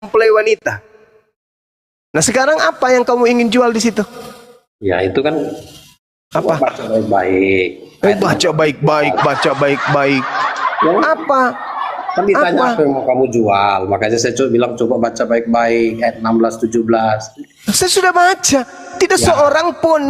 Mempelai wanita. Nah sekarang apa yang kamu ingin jual di situ? Ya itu kan apa? Baca baik-baik. Baca baik-baik, baca baik-baik. Apa? Kan ditanya apa yang mau kamu jual, makanya saya bilang coba baca baik-baik ayat 16-17. Saya sudah baca. Tidak seorang pun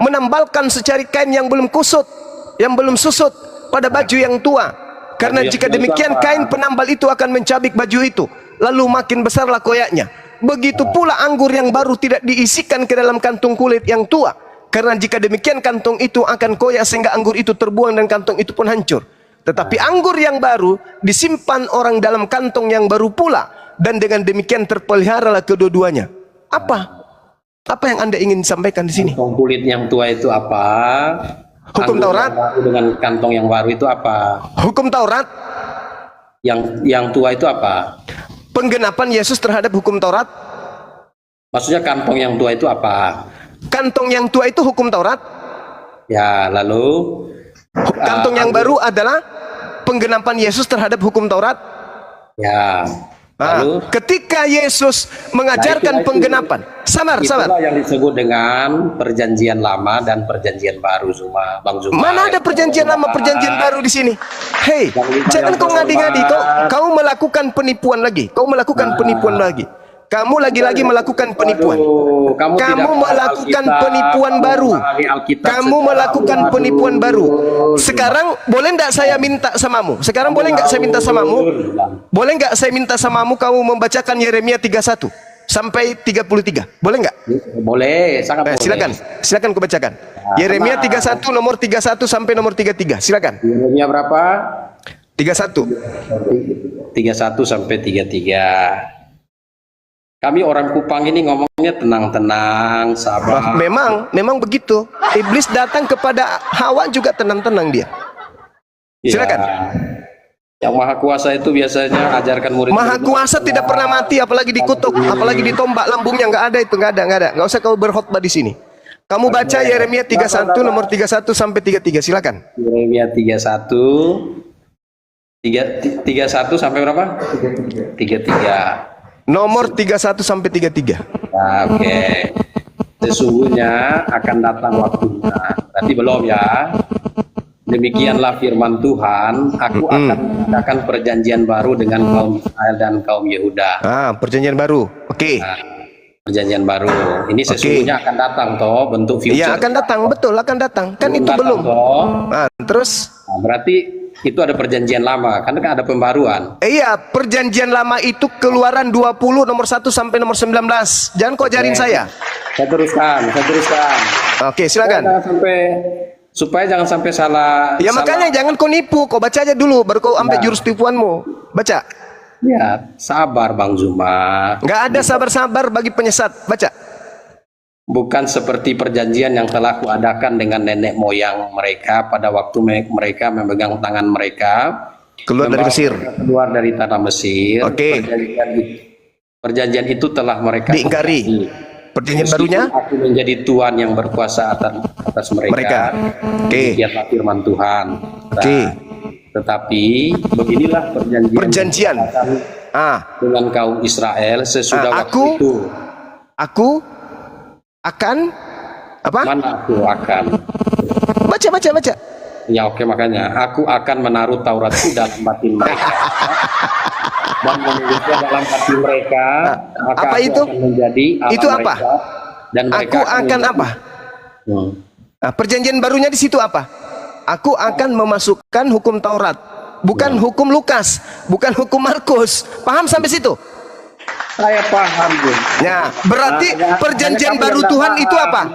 menambalkan secari kain yang belum kusut, yang belum susut pada baju yang tua. Karena jika demikian kain penambal itu akan mencabik baju itu, lalu makin besarlah koyaknya. Begitu pula anggur yang baru tidak diisikan ke dalam kantung kulit yang tua. Karena jika demikian kantong itu akan koyak sehingga anggur itu terbuang dan kantong itu pun hancur. Tetapi anggur yang baru disimpan orang dalam kantong yang baru pula. Dan dengan demikian terpeliharalah kedua-duanya. Apa? Apa yang Anda ingin sampaikan di sini? Kantong kulit yang tua itu apa? Hukum Taurat. Dengan kantong yang baru itu apa? Hukum Taurat. Yang tua itu apa? Penggenapan Yesus terhadap hukum Taurat. Maksudnya kantong yang tua itu apa? Kantong yang tua itu hukum Taurat. Ya, lalu kantong yang baru adalah penggenapan Yesus terhadap hukum Taurat. Ya. Lalu ketika Yesus mengajarkan penggenapan, sabar. Itulah yang disebut dengan perjanjian lama dan perjanjian baru, Bang Zuma. Mana ada perjanjian lama, perjanjian baru di sini? Hei, jangan kau ngadi-ngadi. Kau melakukan penipuan lagi. Kamu lagi-lagi melakukan penipuan. Kamu melakukan penipuan baru. Kamu melakukan penipuan baru. Sekarang boleh enggak saya minta samamu? Boleh enggak saya minta samamu kamu membacakan Yeremia 31 sampai 33? Boleh enggak? Boleh, sangat boleh. Silakan ku bacakan. Yeremia 31 nomor 31 sampai nomor 33. Silakan. Yeremia berapa? 31 sampai 33. Kami orang Kupang ini ngomongnya tenang-tenang, sabar. Memang begitu. Iblis datang kepada Hawa juga tenang-tenang dia. Silakan. Yang maha kuasa itu biasanya ajarkan murid. Maha kuasa tidak pernah mati, apalagi dikutuk, apalagi ditombak lambungnya. Nggak ada itu, nggak ada. Nggak usah kau berkhotbah di sini. Kamu baca Yeremia 31 nomor 31 sampai 33, silakan. Yeremia 31 sampai berapa? 33. Nomor 31 sampai 33. Nah, oke. Sesungguhnya akan datang waktunya. Berarti belum ya. Demikianlah firman Tuhan, aku akan mengadakan perjanjian baru dengan kaum Israel dan kaum Yehuda. Perjanjian baru. Oke. Nah, perjanjian baru. Ini sesungguhnya akan datang toh, bentuk future. Iya, akan datang, betul, akan datang. Kan itu datang, belum. Toh. Terus Berarti itu ada perjanjian lama, kan ada pembaruan. iya, perjanjian lama itu Keluaran 20 nomor 1 sampai nomor 19. Jangan kau ajarin saya. Saya teruskan. Oke, silakan. Supaya jangan sampai salah. Ya makanya jangan kau nipu, kau baca aja dulu baru kau ambil jurus tipuanmu. Baca. Ya, sabar Bang Zuma. Nggak ada sabar-sabar bagi penyesat. Baca. Bukan seperti perjanjian yang telah kuadakan dengan nenek moyang mereka pada waktu mereka memegang tangan mereka keluar dari Mesir. Keluar dari tanah Mesir. Oke. Perjanjian itu telah mereka diingkari. Perjanjian barunya aku menjadi Tuhan yang berkuasa atas mereka. Oke. Demikianlah firman Tuhan. Oke. Tetapi beginilah perjanjian dengan kaum Israel sesudah waktu itu. Aku akan apa? Mana aku akan? Baca. Ya oke, makanya aku akan menaruh Tauratku dalam batin mereka dan menulisnya dalam hati mereka. Maka apa aku itu? Akan menjadi Allah itu apa? mereka, dan mereka aku akan apa? Perjanjian barunya di situ apa? Aku akan memasukkan hukum Taurat, bukan hukum Lukas, bukan hukum Markus. Paham sampai situ? Saya paham. Ya, berarti perjanjian baru Tuhan itu apa?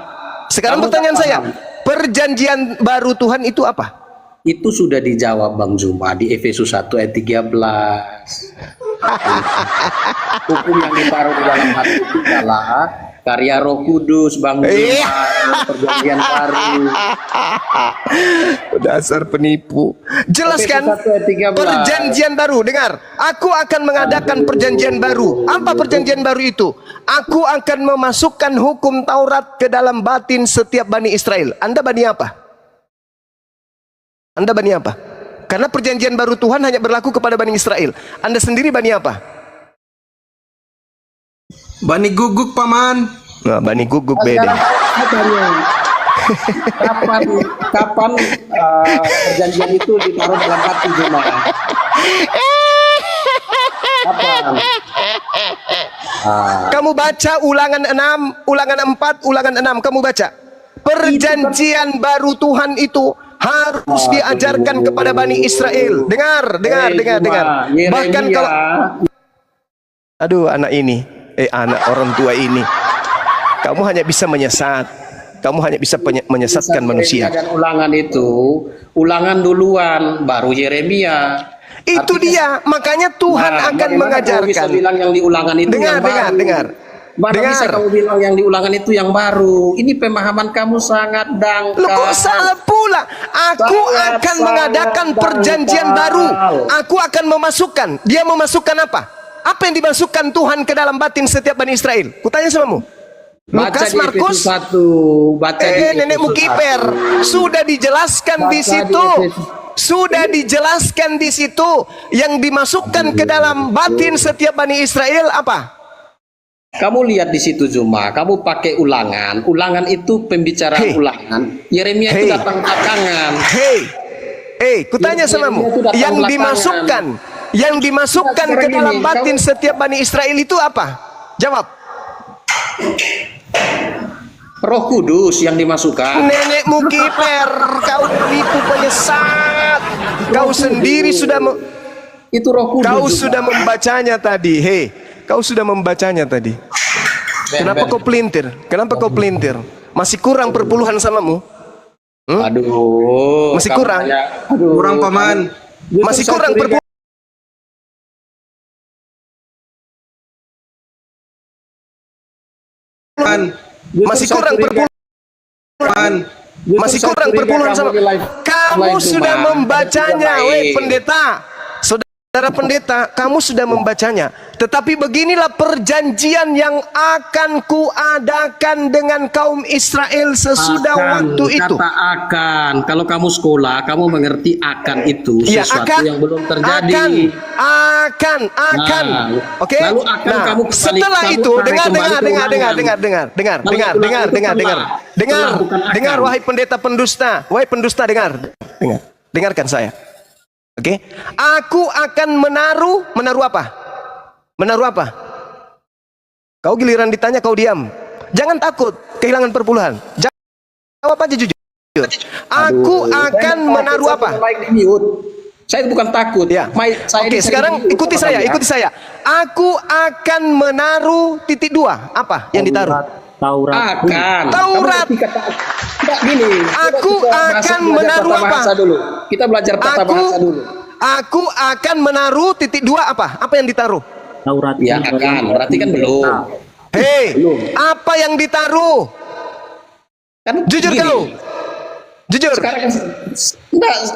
Sekarang pertanyaan saya, perjanjian baru Tuhan itu apa? Itu sudah dijawab Bang Zuma di Efesus 1 ayat 13. Hukum yang ditaruh di dalam hati itu adalah karya Roh Kudus, Bang Zuma. Perjanjian baru. Dasar penipu. Jelaskan perjanjian baru. Dengar, aku akan mengadakan perjanjian baru. Apa perjanjian baru itu? Aku akan memasukkan hukum Taurat ke dalam batin setiap Bani Israel. Anda Bani apa? Anda Bani apa? Karena perjanjian baru Tuhan hanya berlaku kepada Bani Israel. Anda sendiri Bani apa? Bani Guguk, Paman. Nah, Bani Guguk beda. Kapan perjanjian itu ditaruh dalam hati jemaah? Kapan? Kamu baca Ulangan 6, Ulangan 4, Ulangan 6. Kamu baca. Perjanjian baru Tuhan itu harus diajarkan kepada Bani Israel. Dengar. Bahkan kalau aduh, anak ini, anak orang tua ini, kamu hanya bisa menyesat. Kamu hanya bisa menyesatkan manusia. Dan Ulangan itu, Ulangan duluan, baru Yeremia. Itu dia, makanya Tuhan akan mengajarkan. Bisa bilang yang di Ulangan itu dengar. Mana bisa kamu bilang yang di Ulangan itu yang baru? Ini pemahaman kamu sangat dangkal. Loh, kok salah pula? Aku akan mengadakan perjanjian baru. Aku akan memasukkan. Dia memasukkan apa? Apa yang dimasukkan Tuhan ke dalam batin setiap Bani Israel? Kutanya samamu. Lukas, Markus, nenekmu kiper. Sudah dijelaskan di situ. Sudah dijelaskan di situ. Yang dimasukkan ke dalam batin setiap Bani Israel apa? Kamu lihat di situ Zuma, kamu pakai Ulangan. Ulangan itu pembicaraan Ulangan. Yeremia itu datang belakangan. Kutanya samamu. Yang dimasukkan ke dalam batin setiap Bani Israel itu apa? Jawab. Roh Kudus yang dimasukkan. Nenekmu kiper, kau penipu penyesat. Kau sendiri sudah itu Roh Kudus. Kau sudah membacanya tadi. Kau sudah membacanya tadi. Kenapa kau pelintir? Kenapa kau pelintir? Masih kurang perpuluhan samamu? Aduh. Masih kurang. Kurang, Paman. Masih kurang perpuluhan. Masih kurang perpuluhan. Masih kurang perpuluhan sama. Kamu sudah membacanya, weh pendeta. Saudara Saudara pendeta, kamu sudah membacanya. Tetapi beginilah perjanjian yang akan kuadakan dengan kaum Israel sesudah waktu itu. Kata akan. Kalau kamu sekolah, kamu mengerti akan itu Ya, sesuatu yang belum terjadi. Akan. Nah, Oke. lalu akan Nah, kamu kembali- setelah kamu itu, tarik dengar, kembali ke ulangan. dengar, wahai pendeta pendusta, dengarkan saya. Oke, aku akan menaruh apa? Menaruh apa? Kau giliran ditanya kau diam. Jangan takut kehilangan perpuluhan. Jawab aja jujur. Aku akan menaruh apa? Saya bukan takut. Ya. Oke, sekarang ikuti saya. Aku akan menaruh titik 2. Apa yang ditaruh? Taurat. Taurat. Aku akan menaruh apa? Kita belajar tata bahasa dulu. Aku akan menaruh titik 2 apa? Apa yang ditaruh? Taurat. Ya akan, berarti kan belum. Hei, apa yang ditaruh? Kan Jujur gini. kau. Jujur. Sekarang kan,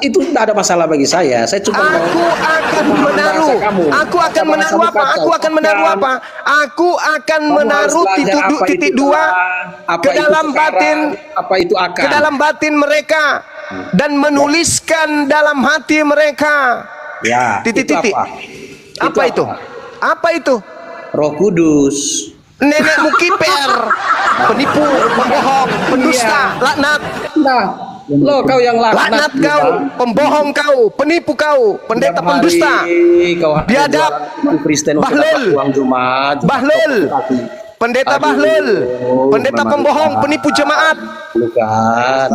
itu tidak ada masalah bagi saya. Saya cuma Aku akan menaruh. Aku akan menaruh apa? Aku akan menaruh apa? Aku akan menaruh titik 2 ke dalam batin, apa itu akan? ke dalam batin mereka dan menuliskan dalam hati mereka. Ya, Titik-titik. itu Apa itu? Apa itu? Roh Kudus. Nenekmu kiper, penipu, pembohong, pendusta, laknat. Nah, lo kau yang Laknat kau, pembohong kau, penipu kau, pendeta pendusta, biadab, Bahlil, pendeta Bahlil, pendeta pembohong, penipu jemaat. Bukan.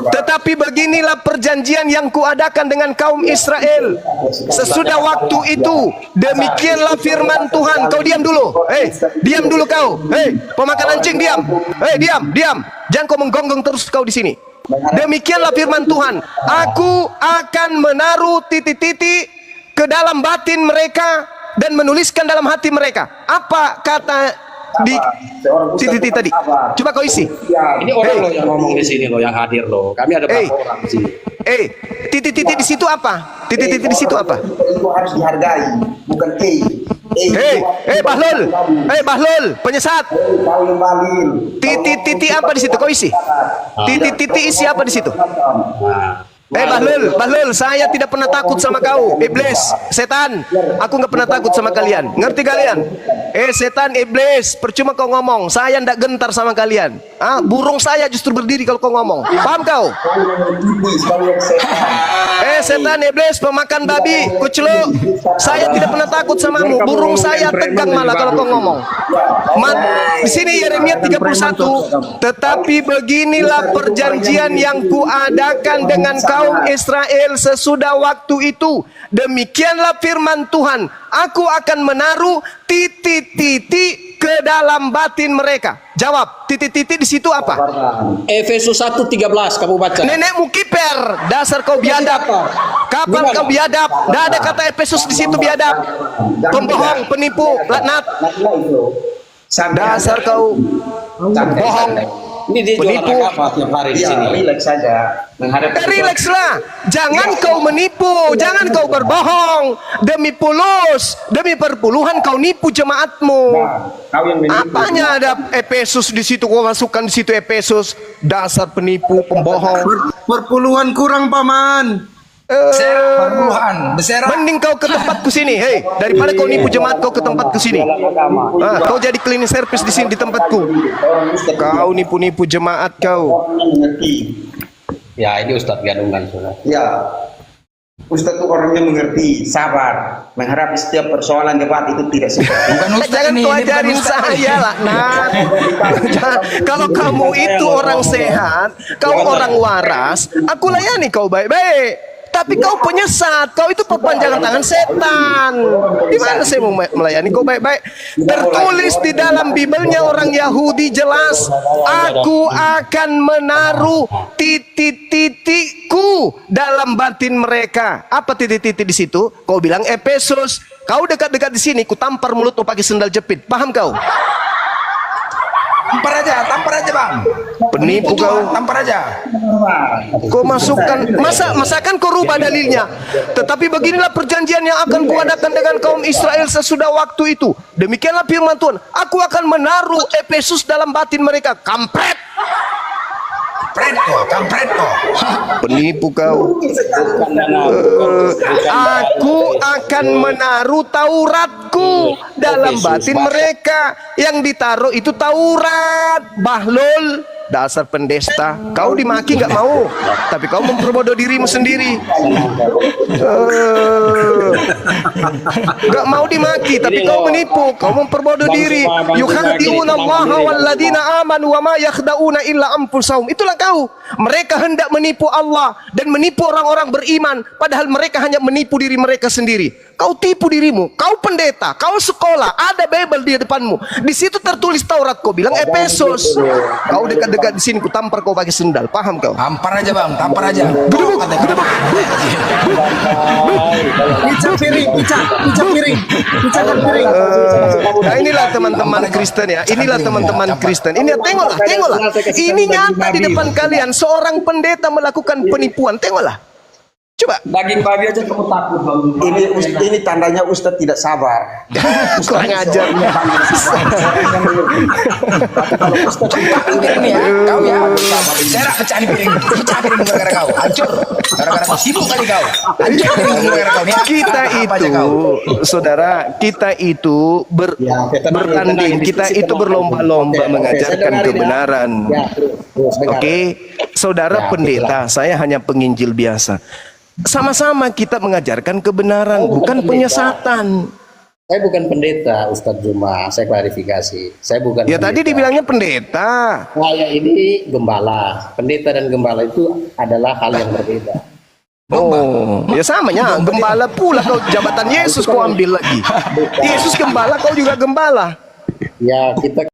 Tetapi beginilah perjanjian yang kuadakan dengan kaum Israel sesudah waktu itu. Demikianlah firman Tuhan. Kau diam dulu. Diam dulu kau. Pemakan anjing, diam. Diam. Jangan kau menggonggong terus kau di sini. Demikianlah firman Tuhan. Aku akan menaruh titik-titik ke dalam batin mereka dan menuliskan dalam hati mereka. Apa kata di titik-titik tadi? Coba kau isi. Ini orang lo yang ngomong di sini lo, yang hadir lo. Kami ada berapa orang di sini? Titik-titik di situ apa? Titik-titik di situ apa? Itu harus dihargai, bukan Bahlul, penyesat. Kau yang balil. Titik-titik apa di situ? Kau isi. Titik-titik isi apa di situ? Nah, Bahlul, saya tidak pernah takut sama kau, iblis, setan. Aku nggak pernah takut sama kalian. Ngerti kalian? Setan, iblis, percuma kau ngomong. Saya ndak gentar sama kalian. Burung saya justru berdiri kalau kau ngomong. Paham kau? Setan, iblis, pemakan babi, kucluk. Saya tidak pernah takut samamu. Burung saya tegang malah kalau kau ngomong. Di sini Yeremia 31. Tetapi beginilah perjanjian yang kuadakan dengan kaum Israel sesudah waktu itu. Demikianlah firman Tuhan. Aku akan menaruh titik-titik ke dalam batin mereka. Jawab, titik-titik di situ apa? Efesus 1:13 kamu baca. Nenekmu kiper, dasar kau biadab. Kapan kau biadab? Tidak ada kata Efesus di situ biadab. Pembohong, penipu, laknat. Dasar kau bohong. Ini dia Penipu. jualan agama tiap hari di sini. Relax saja. Relaxlah, jangan kau menipu, jangan kau berbohong demi pulus, demi perpuluhan kau nipu jemaatmu. Kau yang menipu. Apanya ada Efesus di situ? Kau masukkan di situ Efesus, dasar penipu, pembohong. Perpuluhan kurang, Paman. Perpuluhan, beserah. Mending kau ke tempatku sini, daripada kau nipu jemaat kau ke tempatku sini. Kau jadi cleaning service di sini di tempatku. Kau nipu-nipu jemaat kau. Ya, ini Ustadz Gadungan sudah. Ya, Ustadz itu orangnya mengerti, sabar, menghadapi setiap persoalan debat itu tidak seperti. Bukan Ustaz Jangan ini, kau ini bukan ajarin Ustaz. saya lah. Kalau kamu itu orang sehat, kau orang waras, aku layani kau baik-baik. Tapi kau penyesat, kau itu perpanjangan tangan setan. Di mana saya mau melayani kau baik-baik? Tertulis di dalam Bibelnya orang Yahudi jelas, aku akan menaruh titik-titikku dalam batin mereka. Apa titik-titik di situ? Kau bilang Efesus. Kau dekat-dekat di sini, ku tampar mulutmu pakai sendal jepit. Paham kau? tampar aja bang. Penipu kau. Tampar aja. Kau masukkan, masakan kau rubah dalilnya. Tetapi beginilah perjanjian yang akan kuadakan dengan kaum Israel sesudah waktu itu. Demikianlah firman Tuhan. Aku akan menaruh Efesus dalam batin mereka. Kampret. Kampret kok. Penipu kau. Aku akan menaruh Tauratku dalam batin mereka. Yang ditaruh itu Taurat. Bahlul, dasar pendesta. Kau dimaki nggak mau, tapi kau memperbodoh dirimu sendiri. Nggak mau dimaki, tapi kau menipu. Kau memperbodoh diri. Yukhadi'una Allaha walladzina amanu wa ma yakhda'una illa anfusahum. Itulah kau. Mereka hendak menipu Allah dan menipu orang-orang beriman, padahal mereka hanya menipu diri mereka sendiri. Kau tipu dirimu. Kau pendeta, kau sekolah, ada Bible di depanmu. Di situ tertulis Taurat, kau bilang Efesus. Kau dekat-dekat di sini, ku tampar kau pakai sendal. Paham kau? Tampar aja bang, tampar aja. Gedebuk, gedebuk. Pica piring, pica piring. Nah inilah teman-teman Kristen ya. Inilah teman-teman Kristen. Ini tengoklah, tengoklah. Ini nyata di depan kalian. Seorang pendeta melakukan penipuan. Tengoklah. Coba. Daging babi aja kamu takut bang. Ini tandanya Ustadz tidak sabar. Kurang ajar. Ini ya, kau ya. Saya nak pecah piring gara-gara kau. Hancur. Gara-gara kau sibuk kali kau. Hancur gara-gara kau. Kita itu, saudara, kita itu bertanding, kita itu berlomba-lomba mengajarkan kebenaran. Oke, saudara pendeta, saya hanya penginjil biasa. Sama-sama kita mengajarkan kebenaran, bukan penyesatan. Saya bukan pendeta, Ustadz Juma. Saya klarifikasi. Saya bukan. Ya pendeta. tadi dibilangnya pendeta. Saya ini gembala. Pendeta dan gembala itu adalah hal yang berbeda. Oh, ya samanya. Gembala pula kau, jabatan Yesus kau ambil lagi. Yesus gembala, kau juga gembala. Ya, kita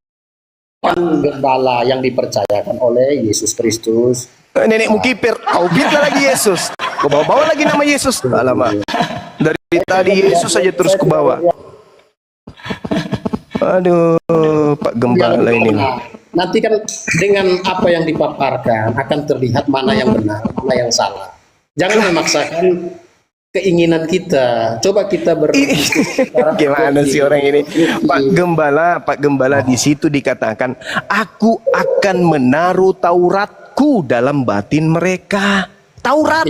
kan gembala yang dipercayakan oleh Yesus Kristus. Nenekmu kiper, kau bidlah lagi Yesus. Kau bawa-bawa lagi nama Yesus. Alamak. Dari tadi Yesus saja terus ku bawa. Aduh, Pak Gembala ini. Nanti kan dengan apa yang dipaparkan akan terlihat mana yang benar, mana yang salah. Jangan memaksakan keinginan kita. Coba kita Gimana sih orang ini? Pak Gembala di situ dikatakan, aku akan menaruh Tauratku dalam batin mereka. Taurat.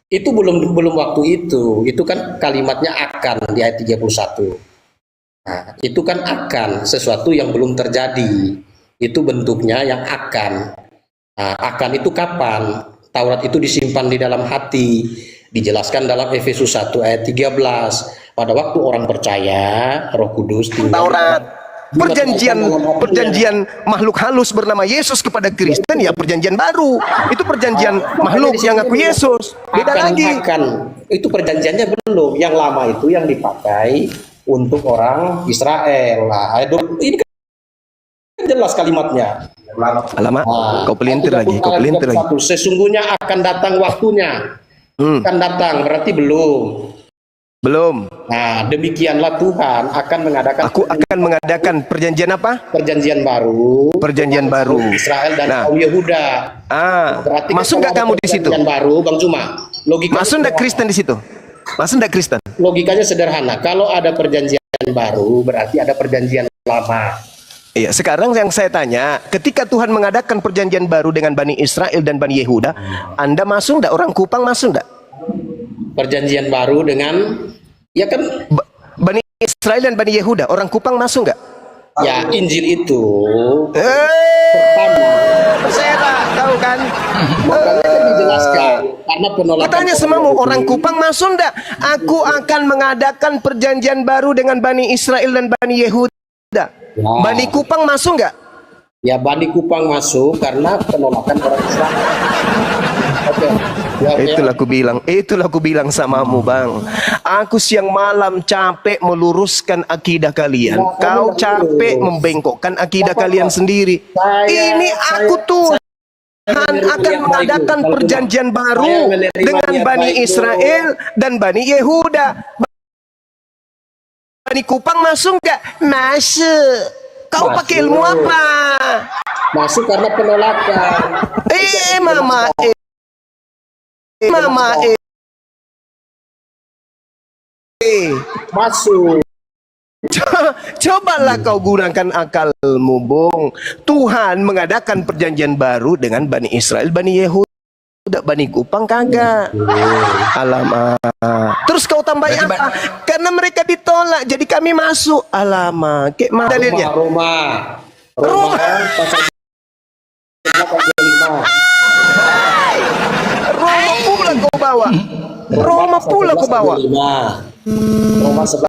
Itu belum waktu itu. Itu kan kalimatnya akan di ayat 31. Nah, itu kan akan sesuatu yang belum terjadi. Itu bentuknya yang akan. Nah, akan itu kapan? Taurat itu disimpan di dalam hati. Dijelaskan dalam Efesus 1 ayat 13. Pada waktu orang percaya, Roh Kudus tinggal. Taurat. Perjanjian makhluk halus bernama Yesus kepada Kristen, ya perjanjian baru. Itu perjanjian makhluk yang ngaku Yesus. Beda lagi. Itu perjanjiannya belum. Yang lama itu yang dipakai untuk orang Israel. Nah, ini kan jelas kalimatnya. Alamak, kau pelintir lagi, kau pelintir lagi. Sesungguhnya akan datang waktunya. Akan datang, berarti belum. Belum. Nah, demikianlah Tuhan akan mengadakan. Aku akan mengadakan perjanjian apa? Perjanjian baru. Perjanjian baru. Israel dan kaum Yehuda. Berarti masuk nggak kamu di situ? Perjanjian baru, Bang Cuma. Masuk nggak Kristen di situ? Masuk nggak Kristen? Logikanya sederhana. Kalau ada perjanjian baru, berarti ada perjanjian lama. Iya, sekarang yang saya tanya, ketika Tuhan mengadakan perjanjian baru dengan Bani Israel dan Bani Yehuda, Anda masuk nggak? Orang Kupang masuk nggak? Perjanjian baru dengan, ya kan, Bani Israel dan Bani Yehuda, orang Kupang masuk nggak? Ya, Injil itu saya tahu kan? Makanya dijelaskan karena penolakan. Katanya semamu orang Kupang masuk nggak? Aku akan mengadakan perjanjian baru dengan Bani Israel dan Bani Yehuda. Bani Kupang masuk nggak? Ya, Bani Kupang masuk karena penolakan orang Islam. Oke. Itulah aku bilang samamu, Bang. Aku siang malam capek meluruskan akidah kalian. Kau capek membengkokkan akidah kalian sendiri. Ini aku Tuhan akan mengadakan perjanjian baru dengan Bani Israel dan Bani Yehuda. Bani Kupang masuk nggak? Masuk. Kau pakai ilmu apa? Masuk karena penolakan. Mama, Masuk. Cobalah kau gunakan akalmu, Bung. Tuhan mengadakan perjanjian baru dengan Bani Israel, Bani Yehuda, Bani Kupang kagak. Alamak. Terus kau tambahin apa? Karena mereka ditolak, jadi kami masuk. Alamak. Kayak mana dalilnya? Roma pasal 85. Roma pula kau bawa. Roma pula kau bawa. Roma 11.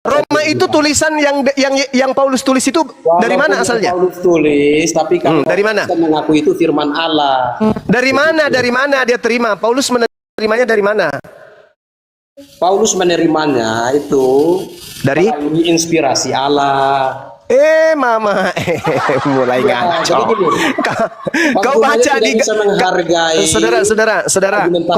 Roma itu tulisan yang Paulus tulis itu dari mana asalnya? Paulus tulis, tapi kalau Dari mana? kita mengaku itu firman Allah. Dari mana? Dari mana dia terima? Paulus menerimanya dari mana? Paulus menerimanya itu Dari? melalui inspirasi Allah. Mama, mulai ngaco. Jadi gini, Kau Bang baca Juma di tidak bisa menghargai saudara, argumentasi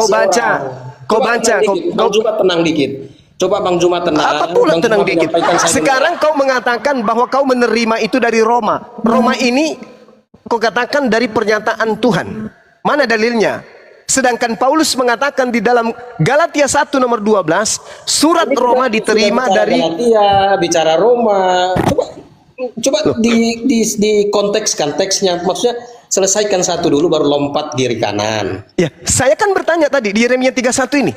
kau orang. baca, Bang Juma tenang dikit. Coba Bang Juma tenang. apa pula Bang tenang Juma dikit. menyampaikan saya Sekarang kau mengatakan bahwa kau menerima itu dari Roma. Roma ini kau katakan dari pernyataan Tuhan. Mana dalilnya? Sedangkan Paulus mengatakan di dalam Galatia 1 nomor 12, surat Roma diterima dari Galatia, bicara Roma. Coba di kontekskan teksnya, maksudnya selesaikan satu dulu baru lompat kiri kanan. Ya, saya kan bertanya tadi di Yeremia 31 ini.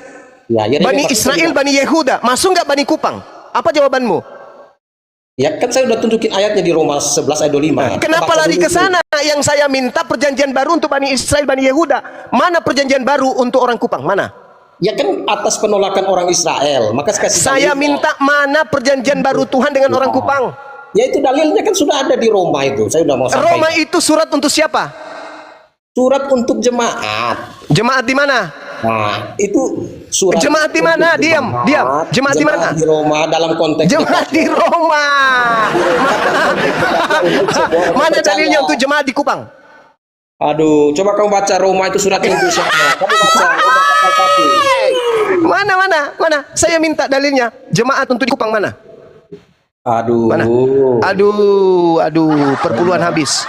Ya, Bani Israel, Bani Yehuda, masuk nggak Bani Kupang? Apa jawabanmu? Ya kan saya udah tunjukin ayatnya di Roma 11 ayat 25. Kenapa Baca lari dulu ke itu. sana? Yang saya minta perjanjian baru untuk Bani Israel, Bani Yehuda. Mana perjanjian baru untuk orang Kupang? Mana? Ya kan atas penolakan orang Israel. Maka kasih Saya dalilnya. minta mana perjanjian baru Tuhan dengan orang Kupang? Ya itu dalilnya kan sudah ada di Roma itu. Saya udah mau sampaikan. Roma itu surat untuk siapa? Surat untuk jemaat. Jemaat di mana? Nah, itu surat. Jemaat di mana? untuk Diam. Jemaat di mana? Di Roma dalam konteks Jemaat di Roma. Mana dalilnya untuk jemaat di Kupang? Aduh, coba kamu baca Roma itu surat untuk siapa? Kamu baca Roma pasal 1. Mana? Saya minta dalilnya. Jemaat untuk di Kupang mana? Aduh. Mana? Aduh, perpuluhan habis.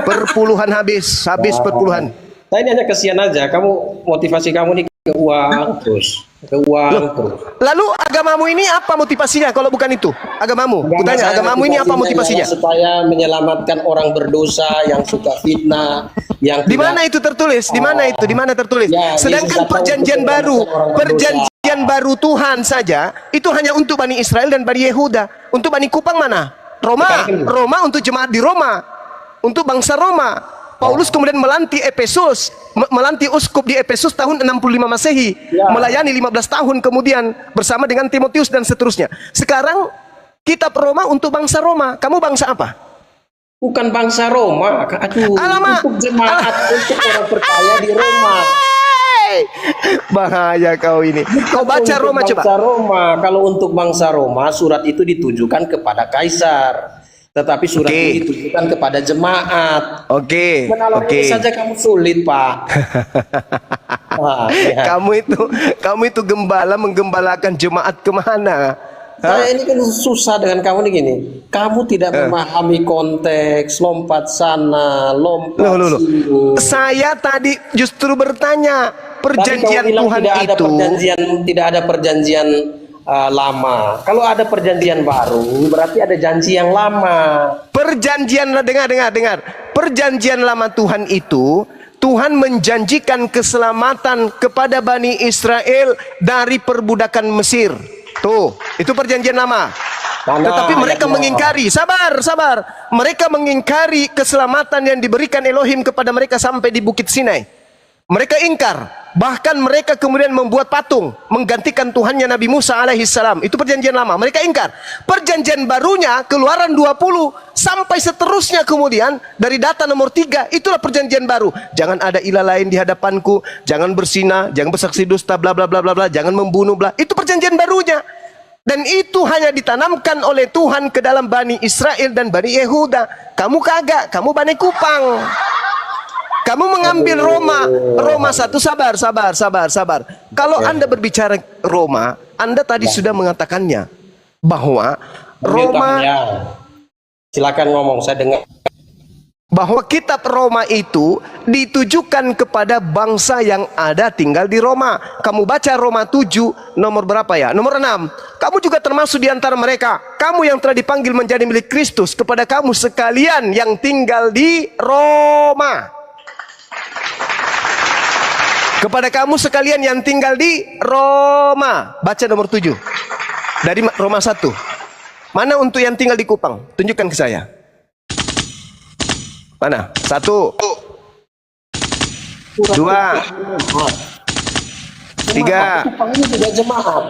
Perpuluhan habis perpuluhan. Saya ini hanya kesian aja. Kamu motivasi kamu nih ke uang terus, ke uang terus. Lalu agamamu ini apa motivasinya kalau bukan itu? Agamamu? Kutanya, agamamu ini apa motivasinya? Supaya menyelamatkan orang berdosa yang suka fitnah, yang Di mana itu tertulis? Di mana itu? Di mana tertulis? Ya, Sedangkan Yesus datang perjanjian untuk baru, menyelamatkan orang berdosa. perjanjian baru Tuhan saja itu hanya untuk Bani Israel dan Bani Yehuda. Untuk Bani Kupang mana? Roma untuk jemaat di Roma, untuk bangsa Roma. Paulus kemudian melantik Efesus, melantik uskup di Efesus tahun 65 Masehi, melayani 15 tahun kemudian bersama dengan Timotius dan seterusnya. Sekarang kitab Roma untuk bangsa Roma. Kamu bangsa apa? Bukan bangsa Roma. Aduh, Alamak. untuk jemaat, untuk orang percaya di Roma. Bahaya kau ini. Kau baca Untuk Roma coba. bangsa Roma. Kalau untuk bangsa Roma, surat itu ditujukan kepada kaisar. Tetapi surat itu ditujukan kepada jemaat. Oke. Menalarnya saja kamu sulit, Pak. Wah, ya. Kamu itu gembala menggembalakan jemaat kemana? Saya ini kan susah dengan kamu nih gini. Kamu tidak memahami konteks, lompat sana, lompat Loh. sini. Saya tadi justru bertanya perjanjian Tadi kau Tuhan bilang itu. tidak ada perjanjian lama. Kalau ada perjanjian baru, berarti ada janji yang lama. Perjanjian, dengar. Perjanjian lama Tuhan itu, Tuhan menjanjikan keselamatan kepada Bani Israel dari perbudakan Mesir. Tuh, itu perjanjian lama. Tetapi mereka mengingkari. Sabar. Mereka mengingkari keselamatan yang diberikan Elohim kepada mereka sampai di Bukit Sinai. Mereka ingkar. Bahkan mereka kemudian membuat patung menggantikan Tuhannya Nabi Musa alaihissalam. Itu perjanjian lama. Mereka ingkar. Perjanjian barunya Keluaran 20 sampai seterusnya kemudian dari data nomor 3 itulah perjanjian baru. Jangan ada ilah lain di hadapanku, jangan berzina, jangan bersaksi dusta, bla bla bla bla bla, jangan membunuh bla. Itu perjanjian barunya. Dan itu hanya ditanamkan oleh Tuhan ke dalam Bani Israel dan Bani Yehuda. Kamu kagak, kamu Bani Kupang. Kamu mengambil Roma 1, sabar. Kalau Anda berbicara Roma, Anda tadi sudah mengatakannya bahwa Roma Silakan ngomong, saya dengar. Bahwa kitab Roma itu ditujukan kepada bangsa yang ada tinggal di Roma. Kamu baca Roma 7 nomor berapa ya? Nomor 6. Kamu juga termasuk di antara mereka. Kamu yang telah dipanggil menjadi milik Kristus, kepada kamu sekalian yang tinggal di Roma. Kepada kamu sekalian yang tinggal di Roma. Baca nomor 7 dari Roma 1. Mana untuk yang tinggal di Kupang? Tunjukkan ke saya. Mana? 1, 2, 3. Kupang ini juga jemaat.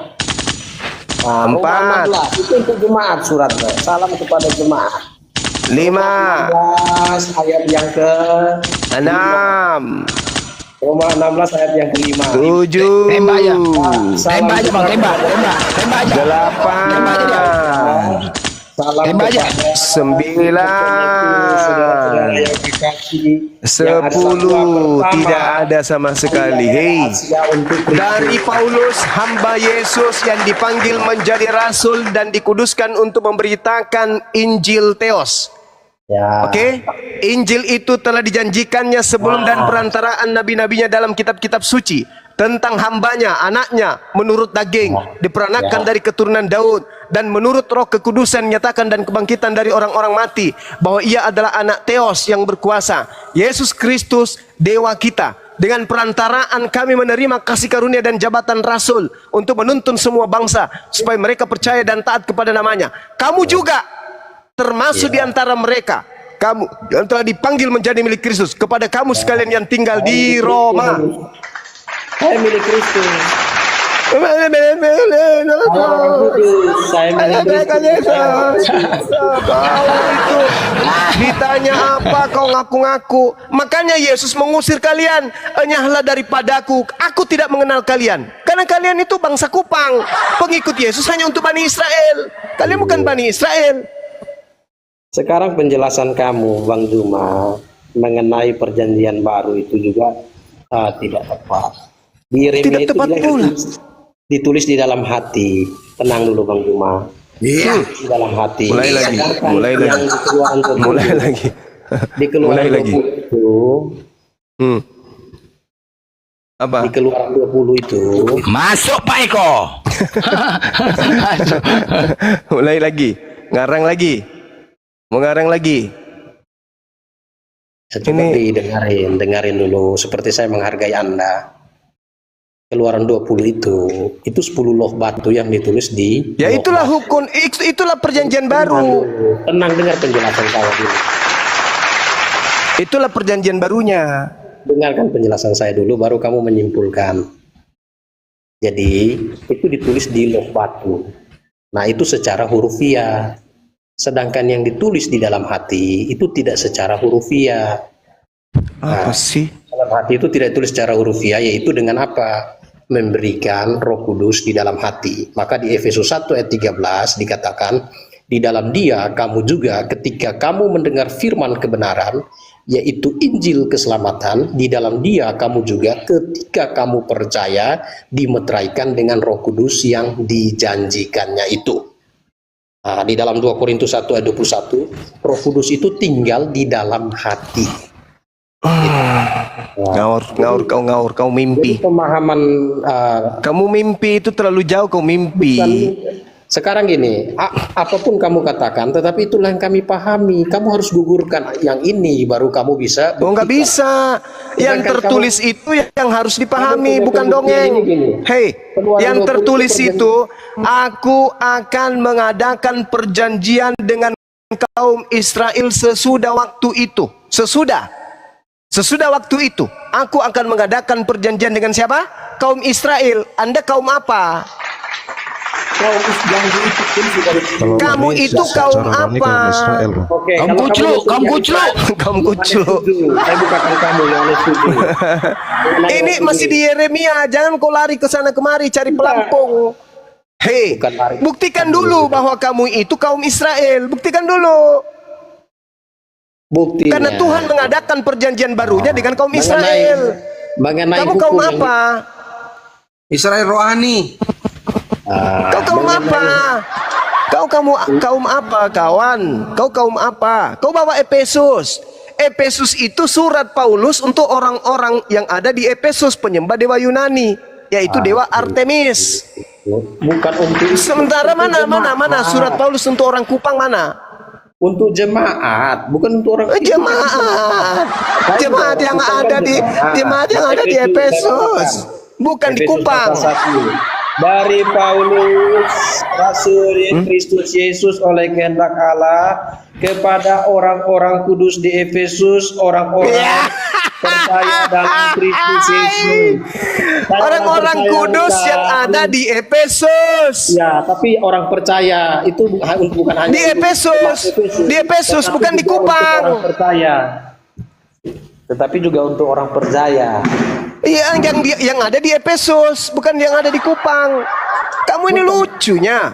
Nah, 4. Roma 16 itu untuk jemaat suratnya. Salam kepada jemaat. 5, 16 ayat yang ke 6, Roma 16 ayat yang kelima. 7, Tembak aja. Tembak aja bang, tembak aja. 8, Salam Tembak aja. 9, saudara-saudara yang dikasihi, yang ada 10. satu pertama. Tidak ada sama sekali. Hei, dari Paulus, hamba Yesus yang dipanggil menjadi rasul dan dikuduskan untuk memberitakan Injil Theos. Ya. Oke, Injil itu telah dijanjikannya sebelum dan perantaraan nabi-nabinya dalam kitab-kitab suci tentang hambanya, anaknya menurut daging, diperanakan dari keturunan Daud, dan menurut Roh kekudusan nyatakan dan kebangkitan dari orang-orang mati, bahwa ia adalah anak Theos yang berkuasa, Yesus Kristus dewa kita. Dengan perantaraan kami menerima kasih karunia dan jabatan rasul untuk menuntun semua bangsa supaya mereka percaya dan taat kepada namanya. Kamu juga termasuk di antara mereka. Kamu yang telah dipanggil menjadi milik Kristus. Kepada kamu sekalian yang tinggal di Roma. Saya milik Kristus. Saya milik Kristus. Kau itu ditanya apa kau ngaku-ngaku. Makanya Yesus mengusir kalian. Enyahlah daripadaku, aku tidak mengenal kalian. Karena kalian itu bangsa Kupang. Pengikut Yesus hanya untuk Bani Israel. Kalian bukan Bani Israel. Sekarang penjelasan kamu, Bang Juma, mengenai perjanjian baru itu juga tidak tepat. Di Yeremia Tidak itu tepat pula. ditulis di dalam hati. Tenang dulu Bang Juma. Iya. Di dalam hati. Mulai lagi, Sedangkan mulai yang lagi. di Keluaran 20, Mulai lagi. Di Keluaran Mulai lagi. 20 itu, Apa? di Keluaran 20 itu, Masuk Pak Eko. Mulai lagi. Ngarang lagi. Mau ngarang lagi. coba dengarin dulu. Seperti saya menghargai Anda. Keluaran 20 itu 10 loh batu yang ditulis di. Ya itulah hukum, itulah perjanjian baru. Tenang, dengar penjelasan saya dulu. Itulah perjanjian barunya. Dengarkan penjelasan saya dulu, baru kamu menyimpulkan. Jadi itu ditulis di loh batu. Nah itu secara hurufiah. Sedangkan yang ditulis di dalam hati itu tidak secara hurufiah. Apa sih? Dalam hati itu tidak ditulis secara hurufiah, yaitu dengan apa? Memberikan Roh Kudus di dalam hati. Maka di Efesus 1 ayat 13 dikatakan, di dalam Dia kamu juga ketika kamu mendengar firman kebenaran, yaitu Injil keselamatan, di dalam Dia kamu juga ketika kamu percaya dimeteraikan dengan Roh Kudus yang dijanjikannya itu. Nah, di dalam 2 Korintus 1 ayat 21, Roh Kudus itu tinggal di dalam hati. Ngaur, kau mimpi. Jadi pemahaman Kamu mimpi itu terlalu jauh, kau mimpi. sekarang gini, apapun kamu katakan, tetapi itulah yang kami pahami. Kamu harus gugurkan yang ini, baru kamu bisa. Oh nggak bisa. Yang tertulis itu yang harus dipahami, bukan dongeng. Hei, yang tertulis itu, aku akan mengadakan perjanjian dengan kaum Israel sesudah waktu itu. Sesudah waktu itu, aku akan mengadakan perjanjian dengan siapa? Kaum Israel. Anda kaum apa? Kamu itu kaum apa? Oke, Kamu kucluk. Kamu kucluk. Saya bukan kamu yang setuju. Ini masih di Yeremia. Jangan kau lari ke sana kemari cari pelampung. Hei, buktikan dulu bahwa kamu itu kaum Israel. Buktikan dulu. Buktinya. Karena Tuhan mengadakan perjanjian barunya dengan kaum Israel. Kamu kaum apa? Israel rohani. Kau kaum apa? Kau kaum apa, kawan? Kau kaum apa? Kau bawa Efesus. Efesus itu surat Paulus untuk orang-orang yang ada di Efesus, penyembah dewa Yunani, yaitu dewa Artemis. Bukan untuk Sementara mana surat Paulus untuk orang Kupang mana? untuk jemaat, bukan untuk orang Jemaat yang ada di Efesus, bukan di Kupang. Dari Paulus, Rasul Kristus Yesus oleh kehendak Allah kepada orang-orang kudus di Efesus, orang-orang percaya dalam Kristus Yesus. Orang-orang kudus yang ada di Efesus. Ya, tapi orang percaya itu bukan hanya Di Efesus, bukan di Kupang. orang percaya, tetapi juga untuk orang percaya. Iya, yang ada di Efesus, bukan yang ada di Kupang. Kamu ini lucunya.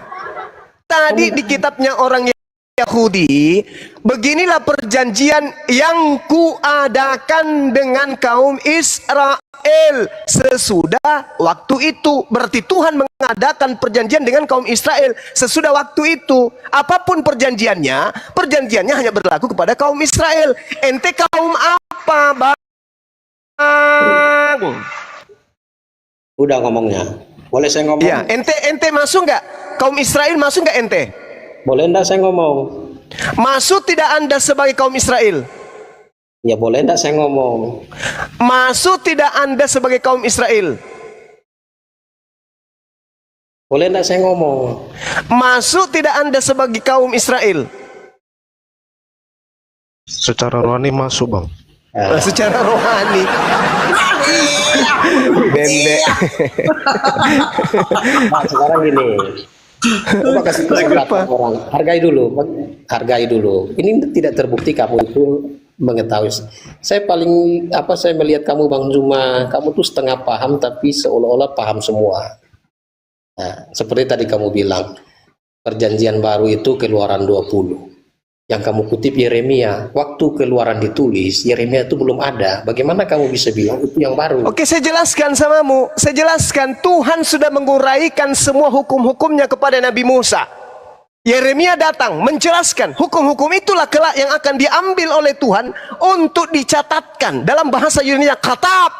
Tadi di kitabnya orang Yahudi, beginilah perjanjian yang kuadakan dengan kaum Israel sesudah waktu itu. Berarti Tuhan mengadakan perjanjian dengan kaum Israel sesudah waktu itu. Apapun perjanjiannya hanya berlaku kepada kaum Israel. Ente kaum apa, Bang? Udah ngomongnya. Boleh saya ngomong? Ya, ente masuk nggak? Kaum Israel masuk nggak ente? Boleh enggak saya ngomong? Masuk tidak Anda sebagai kaum Israel? Ya boleh enggak saya ngomong? Masuk tidak Anda sebagai kaum Israel? Boleh enggak saya ngomong? Masuk tidak Anda sebagai kaum Israel? Secara rohani masuk, Bang. Secara rohani. Bende. Nah, sekarang gini. Coba kasih kesempatan orang. Hargai dulu. Ini tidak terbukti kamu itu mengetahui. Saya melihat kamu Bang Zuma, kamu tuh setengah paham tapi seolah-olah paham semua. Nah, seperti tadi kamu bilang, perjanjian baru itu Keluaran 20. Yang kamu kutip Yeremia, waktu Keluaran ditulis, Yeremia itu belum ada. Bagaimana kamu bisa bilang itu yang baru? Oke, saya jelaskan samamu. Saya jelaskan, Tuhan sudah menguraikan semua hukum-hukumnya kepada Nabi Musa. Yeremia datang menjelaskan hukum-hukum itulah kelak yang akan diambil oleh Tuhan untuk dicatatkan. Dalam bahasa Yunani katab.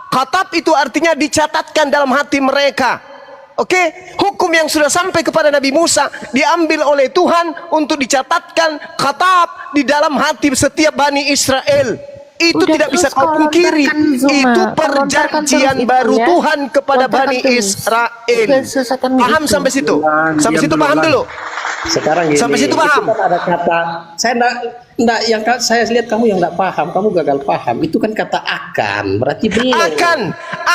Katab itu artinya dicatatkan dalam hati mereka. Oke, hukum yang sudah sampai kepada Nabi Musa diambil oleh Tuhan untuk dicatatkan katab di dalam hati setiap Bani Israel. Itu Udah, tidak bisa terus kau kau pungkiri. lontarkan, Zuma. Itu Kau perjanjian lontarkan baru terus itu, ya. Tuhan kepada Lontarkan Bani terus. Israel. Kesesatan Paham itu. sampai situ? Sampai situ paham dulu. Sekarang gini, Sampai situ paham? itu kan ada kata, saya lihat kamu yang enggak paham, kamu gagal paham. Itu kan kata akan, berarti belum.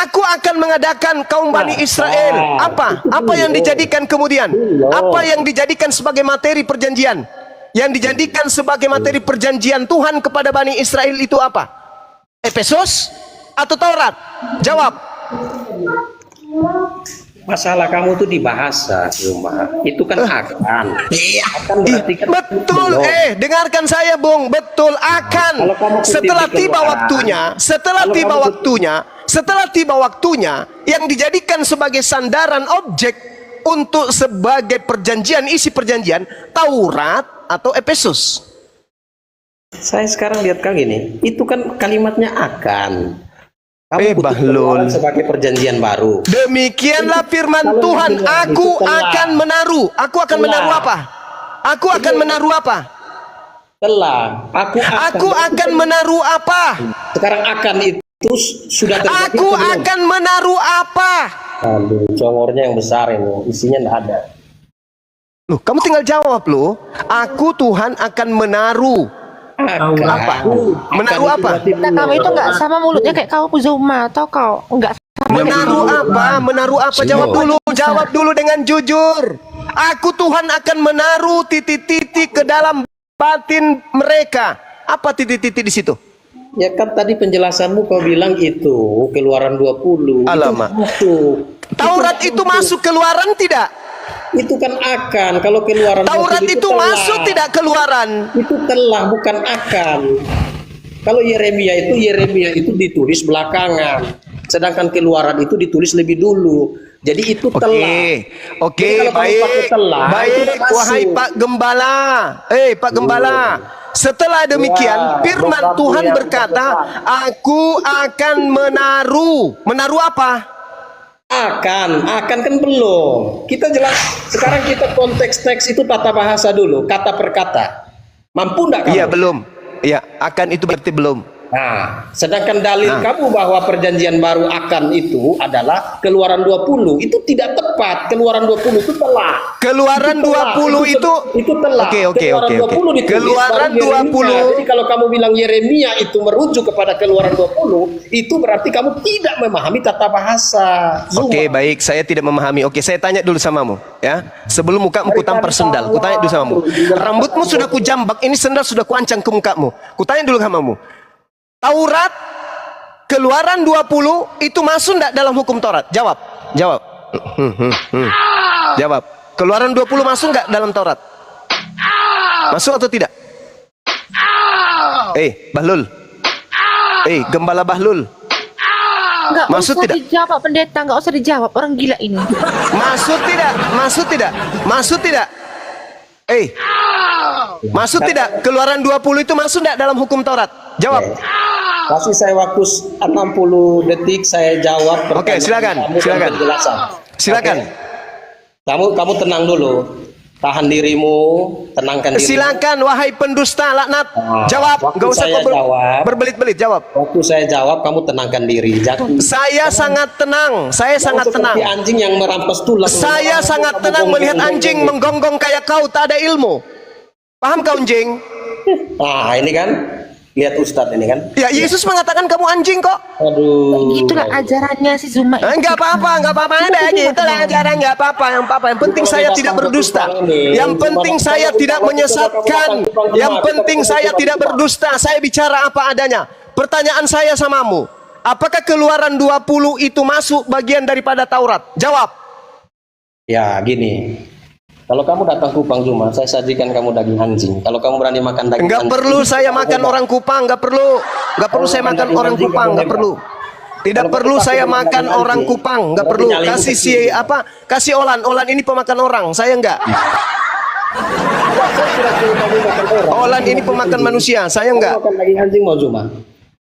Aku akan mengadakan kaum Bani Israel. Apa yang dijadikan kemudian? Apa yang dijadikan sebagai materi perjanjian? Yang dijadikan sebagai materi perjanjian Tuhan kepada Bani Israel itu apa? Efesus atau Taurat? Jawab. Masalah kamu tuh di bahasa, Zuma. Itu kan akan. Akan berarti kan Betul, belum. dengarkan saya, Bung. Betul, akan. Kalau kamu kutip Setelah di tiba Keluaran, setelah tiba waktunya yang dijadikan sebagai sandaran objek untuk sebagai perjanjian, isi perjanjian, Taurat atau Efesus. Saya sekarang lihat kang ini, itu kan kalimatnya akan. Kamu kutip Bahlul. Keluaran sebagai perjanjian baru. Demikianlah firman Kalau Tuhan, dibilang aku itu telah. akan menaruh. Aku akan menaruh apa? Aku akan menaruh apa? Telah. Aku akan menaruh apa? Sekarang akan itu sudah terjadi. Aku akan menaruh apa? Aduh, congornya yang besar ini, isinya enggak ada. Loh, kamu tinggal jawab loh. Aku Tuhan akan menaruh. Apa? Menaruh apa? Nah, kamu itu nggak sama mulutnya kayak kau Zuma, atau kau nggak sama? Menaruh apa? Menaruh apa? Jawab dulu dengan jujur. Aku Tuhan akan menaruh titik-titik ke dalam batin mereka. Apa titik-titik di situ? Ya kan tadi penjelasanmu kau bilang itu Keluaran 20. Alamak. Itu masuk. Taurat itu masuk Keluaran tidak? Itu kan akan. Kalau Keluaran Taurat 20 itu telah. masuk tidak Keluaran? Itu telah, bukan akan. Kalau Yeremia itu ditulis belakangan. Sedangkan Keluaran itu ditulis lebih dulu. Jadi itu Oke, telah. oke, Jadi kalau kamu pakai baik, telah, itu baik, udah masuk. wahai Pak Gembala, Pak Gembala. Setelah demikian, firman Tuhan berkata, aku akan menaruh apa? Akan kan belum. Kita jelas. Sekarang kita konteks teks itu tata bahasa dulu, kata per kata. Mampu enggak kamu? Iya, belum. Iya, akan itu berarti belum. Nah, sedangkan dalil kamu bahwa perjanjian baru akan itu adalah Keluaran 20. Itu tidak tepat. Keluaran 20 itu telah. Keluaran 20 itu telah. Oke. Keluaran 20 ditulis, Keluaran baru Yeremia. 20. Jadi kalau kamu bilang Yeremia itu merujuk kepada Keluaran 20, itu berarti kamu tidak memahami tata bahasa. Oke, baik, saya tidak memahami. Oke, saya tanya dulu samamu, ya. Sebelum mukamu kutampar sendal, kutanya dulu samamu. Rambutmu sudah kujambak, ini sendal sudah kuancang ke mukamu. Kutanya dulu samamu. Taurat Keluaran 20 itu masuk enggak dalam hukum Taurat? Jawab. Jawab. Keluaran 20 masuk enggak dalam Taurat? Masuk atau tidak? Bahlul. Gembala Bahlul. Nggak Masuk usah tidak? dijawab pendeta, nggak usah dijawab, orang gila ini. Masuk tidak? Masuk tidak? Masuk tidak? Masuk tidak? Keluaran 20 itu masuk tidak dalam hukum Taurat? Jawab. Kasih saya waktu 60 detik, saya jawab. Oke, silakan. Kamu Silakan. penjelasan. Silakan. Oke. Kamu tenang dulu. Tahan dirimu, tenangkan dirimu. Silakan, wahai pendusta laknat. Jawab. waktu Enggak usah saya kau jawab. berbelit-belit. Jawab. Waktu saya jawab, kamu tenangkan diri. Saya sangat tenang. Saya sangat tenang. Seperti anjing yang merampas tulang. Saya sangat tenang melihat anjing menggonggong kayak kau tak ada ilmu. Paham kau anjing? Nah, ini kan. Lihat Ustadz ini kan. Ya, Yesus mengatakan kamu anjing kok. Aduh. Itulah ajarannya si Zuma. Enggak apa-apa, ada itulah ajaran, enggak apa-apa, yang penting saya tidak berdusta. Yang penting saya tidak menyesatkan. Yang penting saya tidak berdusta. Saya bicara apa adanya. Pertanyaan saya samamu, apakah Keluaran 20 itu masuk bagian daripada Taurat? Jawab. Ya, gini. Kalau kamu datang Kupang Zuma, saya sajikan kamu daging anjing. Kalau kamu berani makan daging Enggak anjing, perlu saya makan orang Kupang, enggak perlu. Enggak perlu saya makan orang Kupang, enggak perlu. Tidak perlu saya makan orang Kupang, enggak perlu. Kasih Olan ini pemakan orang, saya enggak. Olan ini pemakan manusia, saya enggak. makan daging anjing mau Zuma.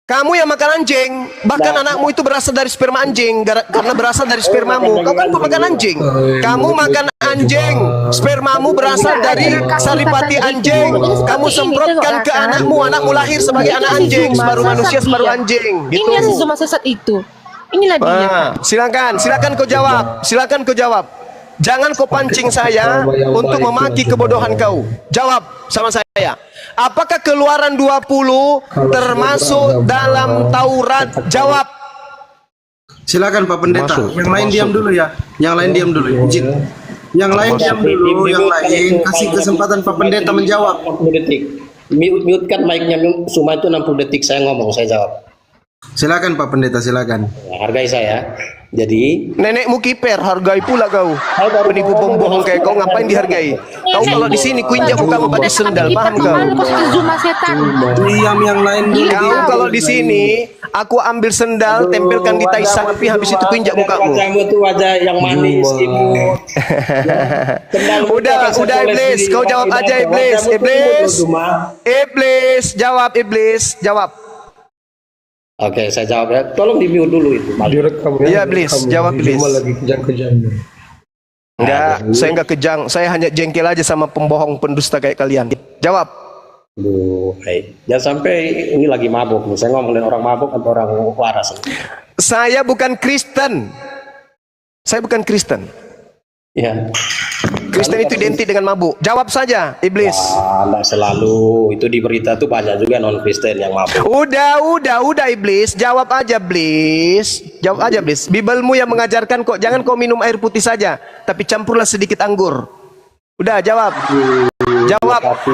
Kamu yang makan anjing, bahkan anakmu itu berasal dari sperma anjing, karena berasal dari spermamu. Kau kan pemakan anjing. Kamu makan anjing, spermamu berasal dari saripati anjing. Kamu semprotkan ke anakmu lahir sebagai anak anjing, separuh manusia, separuh anjing. Gitu. Ini si Zuma sesat itu. Inilah dia. Silakan kau jawab. Jangan kau pancing saya untuk memaki kebodohan kau. Jawab sama saya. Apakah Keluaran 20 termasuk dalam Taurat? Jawab. Silakan Pak Pendeta. Yang lain diam dulu ya. Yang lain diam dulu. Izin. Yang lain diam dulu. Yang lain kasih kesempatan Pak Pendeta menjawab. 60 detik. Mute kan mic-nya Zuma itu 60 detik saya ngomong, saya jawab. Silakan Pak Pendeta, silakan. Ya, hargai saya. Jadi Nenekmu kiper, hargai pula kau. Penipu pembohong kayak kau ngapain dihargai? Kau kalau di sini kuinjak mukamu pakai sendal, paham kau? Zuma setan. Diam yang lain dulu. Kau kalau di sini, aku ambil sendal, tempelkan di tai sapi, habis itu kuinjak mukamu. wajahmu itu wajah yang manis, imut. Udah iblis, kau jawab aja iblis, jawab. Oke, saya jawab ya. Tolong di mute dulu itu. Iya iblis, jawab iblis. Enggak, saya enggak kejang, saya hanya jengkel aja sama pembohong pendusta kayak kalian. Jawab. Jangan sampai ini lagi mabuk nih. Saya ngomongin orang mabuk atau orang waras. Saya bukan Kristen. Ya. Kristen itu identik dengan mabuk. Jawab saja, iblis. Enggak selalu. Itu di berita tuh banyak juga non Kristen yang mabuk. Udah iblis. Jawab aja, iblis. Bibelmu yang mengajarkan kok jangan kau minum air putih saja, tapi campurlah sedikit anggur. Udah, jawab.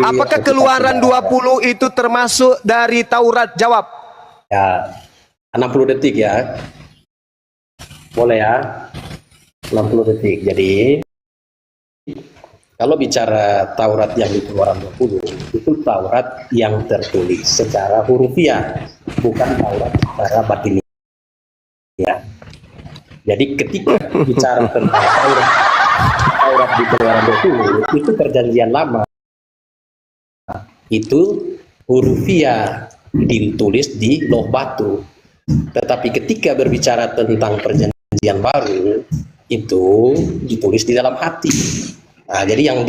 Apakah Keluaran 20 itu termasuk dari Taurat? Jawab. Ya. 60 detik ya. Boleh ya. 60 detik. Jadi kalau bicara Taurat yang di Keluaran 20, itu Taurat yang tertulis secara hurufiah, bukan Taurat secara batiniah. Jadi ketika bicara tentang Taurat di Keluaran 20 itu perjanjian lama. Itu hurufiah ditulis di loh batu. Tetapi ketika berbicara tentang perjanjian baru itu ditulis di dalam hati. Nah, jadi yang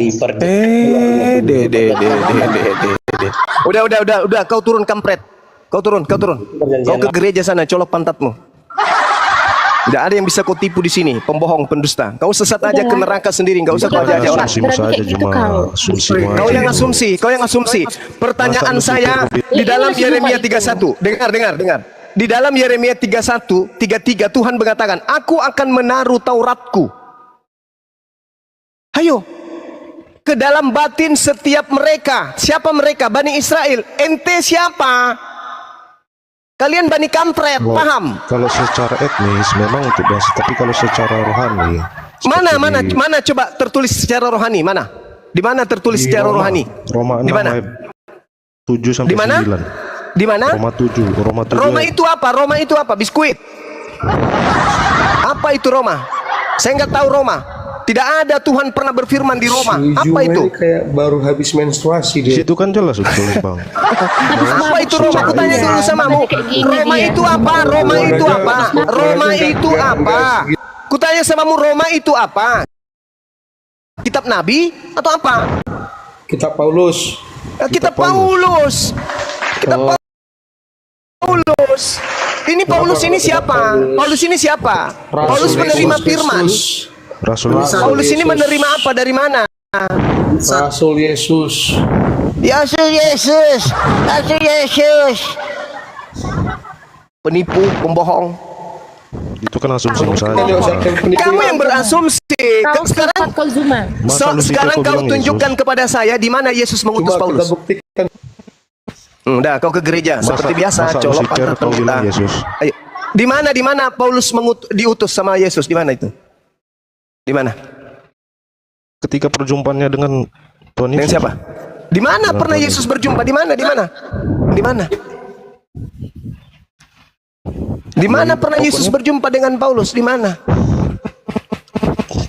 Udah, kau turun kampret. Kau turun. Kau ke gereja sana, colok pantatmu. Tidak ada yang bisa kau tipu di sini, pembohong, pendusta. Kau sesat aja ke neraka sendiri, nggak usah kau ajak orang. Kau yang asumsi. Pertanyaan saya di dalam Yeremia 31. Dengar. Di dalam Yeremia 31:33 Tuhan mengatakan, aku akan menaruh Tauratku. Ayo, ke dalam batin setiap mereka. Siapa mereka? Bani Israel. Ente siapa? Kalian Bani kampret, paham? Kalau secara etnis memang untuk bangsa, tapi kalau secara rohani. Mana coba tertulis secara rohani? Mana? Di mana tertulis secara rohani? Roma 6 di mana? ayat 7 sampai 9. Di mana? Roma 7. Roma itu apa? Roma itu apa? Biskuit. Apa itu Roma? Saya nggak tahu Roma. Tidak ada Tuhan pernah berfirman di Roma. Apa itu? Kayak baru habis menstruasi dia. Itu kan jelas tulis, Bang. Apa itu Roma? Aku tanya dulu samamu. Roma itu apa? Roma itu apa? Roma itu apa? Kutanya samamu, Roma itu apa? Kitab Nabi atau apa? Kitab Paulus. Kitab Paulus. Kitab Paulus. Ini Paulus ini siapa? Paulus ini siapa? Paulus menerima firman. Paulus ini menerima apa dari mana? Rasul Yesus. Yesus. Penipu, pembohong. Itu kan asumsi saya. Kamu yang berasumsi. Sekarang kau tunjukkan kepada saya di mana Yesus mengutus Paulus. Udah, kau ke gereja seperti biasa. Colok pantat kita. Ayo. Di mana Paulus diutus sama Yesus? Di mana itu? Di mana? Ketika perjumpaannya dengan Tuhan Yesus. Dengan siapa? Di mana pernah Yesus berjumpa? Di mana? Di mana pernah Yesus berjumpa dengan Paulus? Di mana?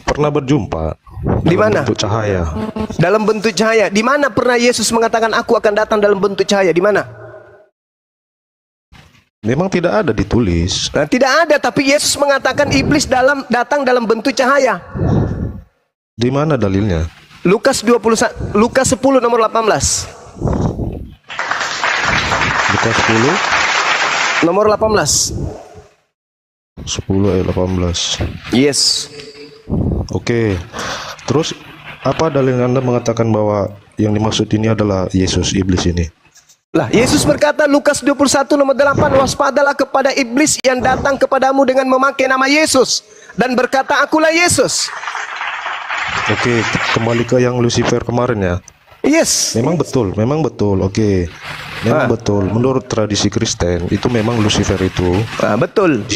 Pernah berjumpa. Di mana? Bentuk cahaya. Dalam bentuk cahaya. Di mana pernah Yesus mengatakan aku akan datang dalam bentuk cahaya? Di mana? Memang tidak ada ditulis. Nah, tidak ada, tapi Yesus mengatakan iblis datang dalam bentuk cahaya. Di mana dalilnya? Lukas 10 nomor 18. Lukas 10 nomor 18. 10 ayat 18. Yes. Oke. Terus apa dalil Anda mengatakan bahwa yang dimaksud ini adalah Yesus, iblis ini? Lah, Yesus berkata Lukas 21 nomor 8, waspadalah kepada iblis yang datang kepadamu dengan memakai nama Yesus dan berkata akulah Yesus. Oke, kembali ke yang Lucifer kemarin ya. Yes. Memang betul. Oke. Memang betul. Menurut tradisi Kristen itu memang Lucifer itu. Betul.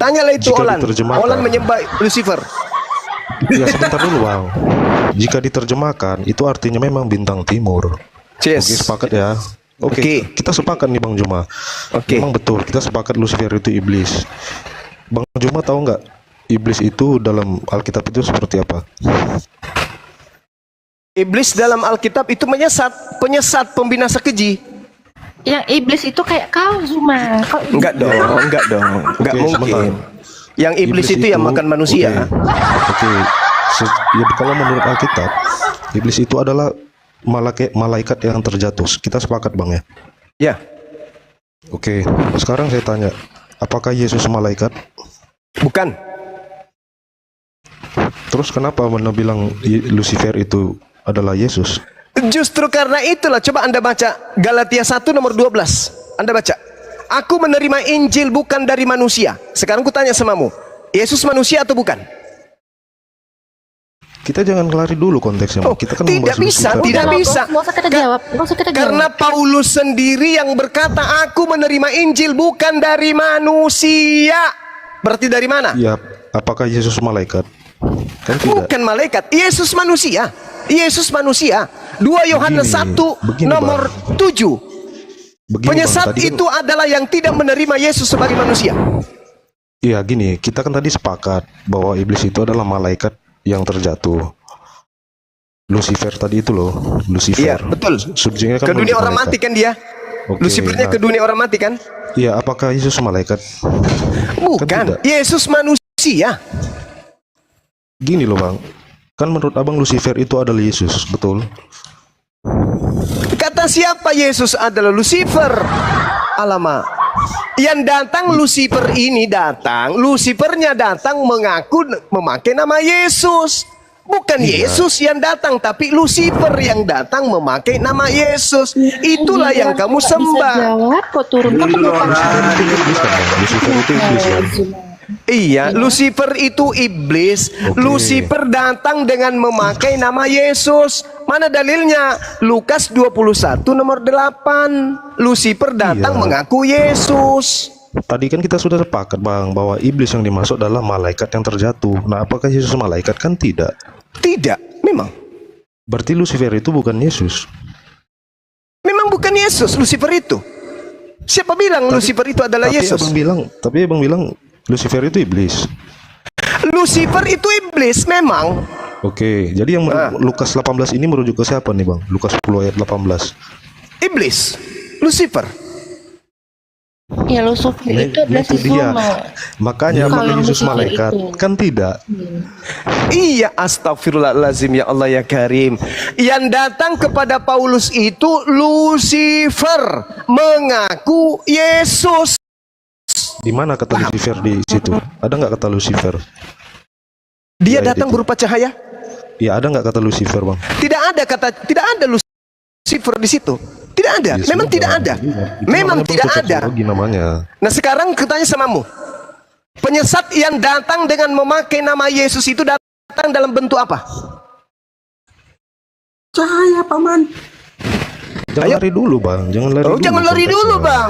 Tanyalah itu Olan menyembah Lucifer. Ya sebentar dulu Bang. Jika diterjemahkan itu artinya memang bintang timur. Yes. Oke, sepakat ya. Oke. Kita sepakat nih Bang Juma. Memang betul. Kita sepakat Lucifer itu iblis. Bang Juma tahu nggak iblis itu dalam Alkitab itu seperti apa? Iblis dalam Alkitab itu penyesat, pembinasa keji. Yang iblis itu kayak kau, Zuma. Enggak dong. Enggak mungkin. Sebentar. Yang iblis itu yang makan manusia. Oke. Ya, kalau menurut Alkitab, iblis itu adalah malaikat yang terjatuh. Kita sepakat Bang ya? Ya. Oke. Sekarang saya tanya, apakah Yesus malaikat? Bukan. Terus kenapa Anda bilang Lucifer itu adalah Yesus? Justru karena itulah, coba Anda baca Galatia 1 nomor 12. Anda baca, aku menerima Injil bukan dari manusia. Sekarang ku tanya samamu, Yesus manusia atau bukan? Kita jangan kelari dulu konteksnya. Kita kan tidak bisa. Nggak usah kita jawab. Karena Paulus sendiri yang berkata, aku menerima Injil bukan dari manusia. Berarti dari mana? Ya, apakah Yesus malaikat? Kan tidak. Bukan malaikat, Yesus manusia. 2 Yohanes 1 nomor 7. Penyesat itu adalah yang tidak menerima Yesus sebagai manusia. Iya gini, kita kan tadi sepakat bahwa iblis itu adalah malaikat yang terjatuh. Lucifer tadi itu loh, Lucifer. Iya, betul. Subjeknya kan Ke dunia orang malaikat. mati kan dia. Oke, Lucifernya nah, ke dunia orang mati kan? Iya, apakah Yesus malaikat? Bukan. tidak. Yesus manusia. Gini loh bang, kan menurut abang Lucifer itu adalah Yesus, betul? Kata siapa Yesus adalah Lucifer? Alamak. Yang datang Lucifer ini datang, Lucifernya datang mengaku memakai nama Yesus. Bukan Yesus yang datang, tapi Lucifer yang datang memakai nama Yesus. Itulah yang kamu sembah. Jawab kok turun kamu Lucifer itu iblis kan? Iya, Lucifer itu iblis. Lucifer datang dengan memakai nama Yesus. Mana dalilnya? Lukas 21 nomor 8. Lucifer datang mengaku Yesus. Tadi kan kita sudah sepakat bang bahwa iblis yang dimaksud adalah malaikat yang terjatuh. Nah, apakah Yesus malaikat? Kan tidak. Tidak, memang. Berarti Lucifer itu bukan Yesus. Memang bukan Yesus, Lucifer itu. Siapa bilang Lucifer itu adalah Yesus? Tapi abang bilang Lucifer itu iblis. Lucifer itu iblis, memang. Oke, jadi yang Lukas 18 ini merujuk ke siapa nih bang? Lukas 10 ayat 18. Iblis, Lucifer. Ya Lucifer itu adalah Itu si dia. Zuma. Makanya Kalau apakah yang Yesus Lucifer malaikat? itu. Kan tidak. Iya, astagfirullahaladzim, ya Allah ya Karim. Yang datang kepada Paulus itu Lucifer mengaku Yesus. Di mana kata Lucifer di situ? Ada nggak kata Lucifer? Dia Ya, datang itu. berupa cahaya. Ya, ada nggak kata Lucifer bang? Tidak ada Lucifer di situ. Tidak ada. Ya, Memang sudah. tidak ada. Itu Memang namanya tidak ada. psikologi namanya. Nah sekarang kutanya samamu, penyesat yang datang dengan memakai nama Yesus itu datang dalam bentuk apa? Cahaya paman. Jangan lari dulu bang, jangan lari dulu. Jangan lari dulu konteksnya. bang.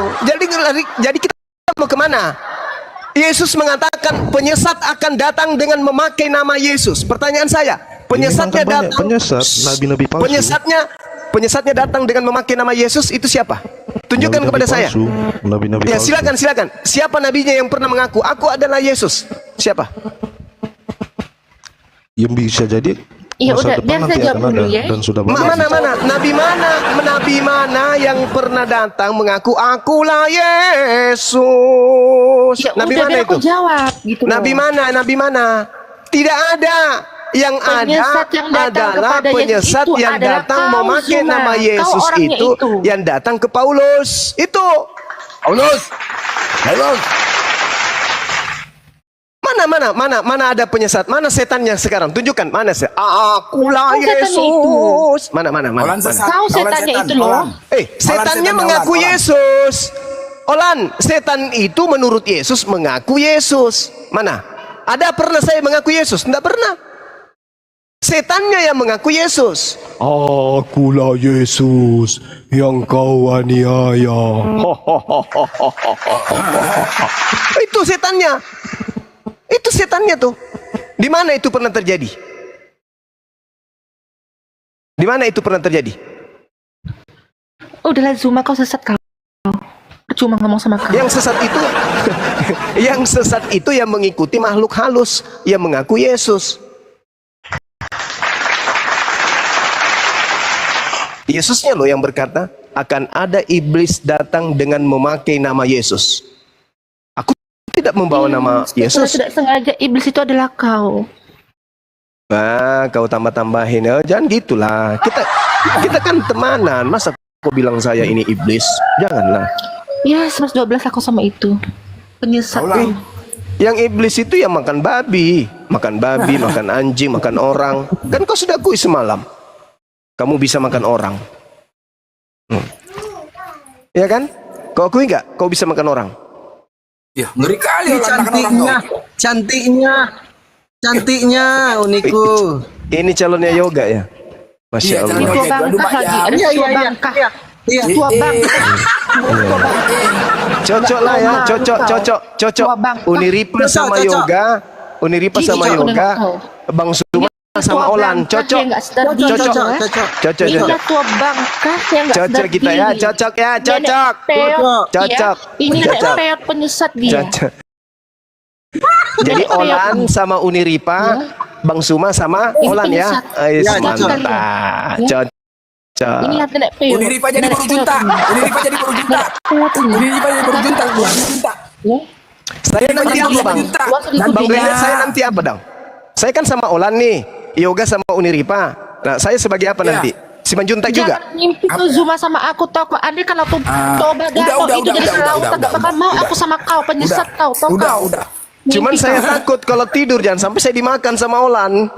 Jadi kita mau kemana? Yesus mengatakan penyesat akan datang dengan memakai nama Yesus. Pertanyaan saya, penyesatnya Ini kan banyak datang. penyesat, nabi-nabi palsu. Penyesatnya datang dengan memakai nama Yesus itu siapa? Tunjukkan Nabi-nabi kepada saya. palsu, Nabi-nabi Ya palsu. silakan. Siapa nabinya yang pernah mengaku aku adalah Yesus? Siapa? Yang bisa jadi Ya masa udah, depan biar nanti saya jawab akan dulu ada ya. dan sudah banyak. Nabi mana yang pernah datang mengaku akulah Yesus? Ya Nabi udah, mana biar itu? aku jawab gitu. Nabi mana? Tidak ada. Yang Penyesat yang ada datang adalah kepada Yesus penyesat itu yang adalah datang kau, memakai Zuma. nama Kau Yesus orangnya itu itu. yang datang ke Paulus. Itu. Paulus. Mana ada penyesat? Mana setannya sekarang? Tunjukkan mana akulah Kau setannya Yesus. Mana? Kau setannya itu loh. Setannya mengaku Yesus. Olan, setan itu menurut Yesus mengaku Yesus. Mana? Ada pernah saya mengaku Yesus? Tidak pernah. Setannya yang mengaku Yesus. Akulah Yesus yang kau aniaya. Itu setannya. Itu setannya tuh. Di mana itu pernah terjadi? Di mana itu pernah terjadi? Udahlah Zuma, kau sesat kau. Cuma ngomong sama kau. Yang sesat itu yang mengikuti makhluk halus yang mengaku Yesus. Yesusnya loh yang berkata akan ada iblis datang dengan memakai nama Yesus. Aku tidak membawa nama Yesus. Tidak sengaja iblis itu adalah kau. Nah, kau tambah-tambahin. Jangan gitulah. Kita kan temanan. Masa kau bilang saya ini iblis? Janganlah. Ya 112 aku sama itu. Penyesat. Yang iblis itu yang makan babi, makan anjing, makan orang. Kan kau sudah akui semalam. Kamu bisa makan orang. Ya kan? Kau akui nggak? Kau bisa makan orang? Ya, ngeri kali Cantiknya uniku. Ini calonnya yoga ya? Masya Allah. Tua bangkah lagi. Ada tua bangkah. Tua bangkah. Cocok lah ya, cocok. Uniripa sama yoga, Bang Suma sama Olan, cocok. Itulah tua bangkah yang nggak sadar Cocok kita ya, diri. cocok ya, Nenek peot, cocok. ya. Ini nenek peot penyesat dia. Cocok. Jadi Olan sama Uniripa, Bang Suma sama Olan ya. Mantap. Cocok. Ini hati nek pe. Uniripa jadi baru junta. Uniripa jadi baru junta. Uniripa jadi baru junta. Saya nanti apa Bang? Bang Brenda saya nanti apa dong? Saya kan sama Olan nih, Yoga sama Uniripa. Nah saya sebagai apa nanti? Si Manjunta juga? Jangan mimpi tuh Zuma sama aku tau kok. Andai kalau tuh toba galau itu jadi kelautan gak bakal mau aku sama kau penyesat kau tau kau. Cuman saya takut kalau tidur jangan sampai saya dimakan sama Olan.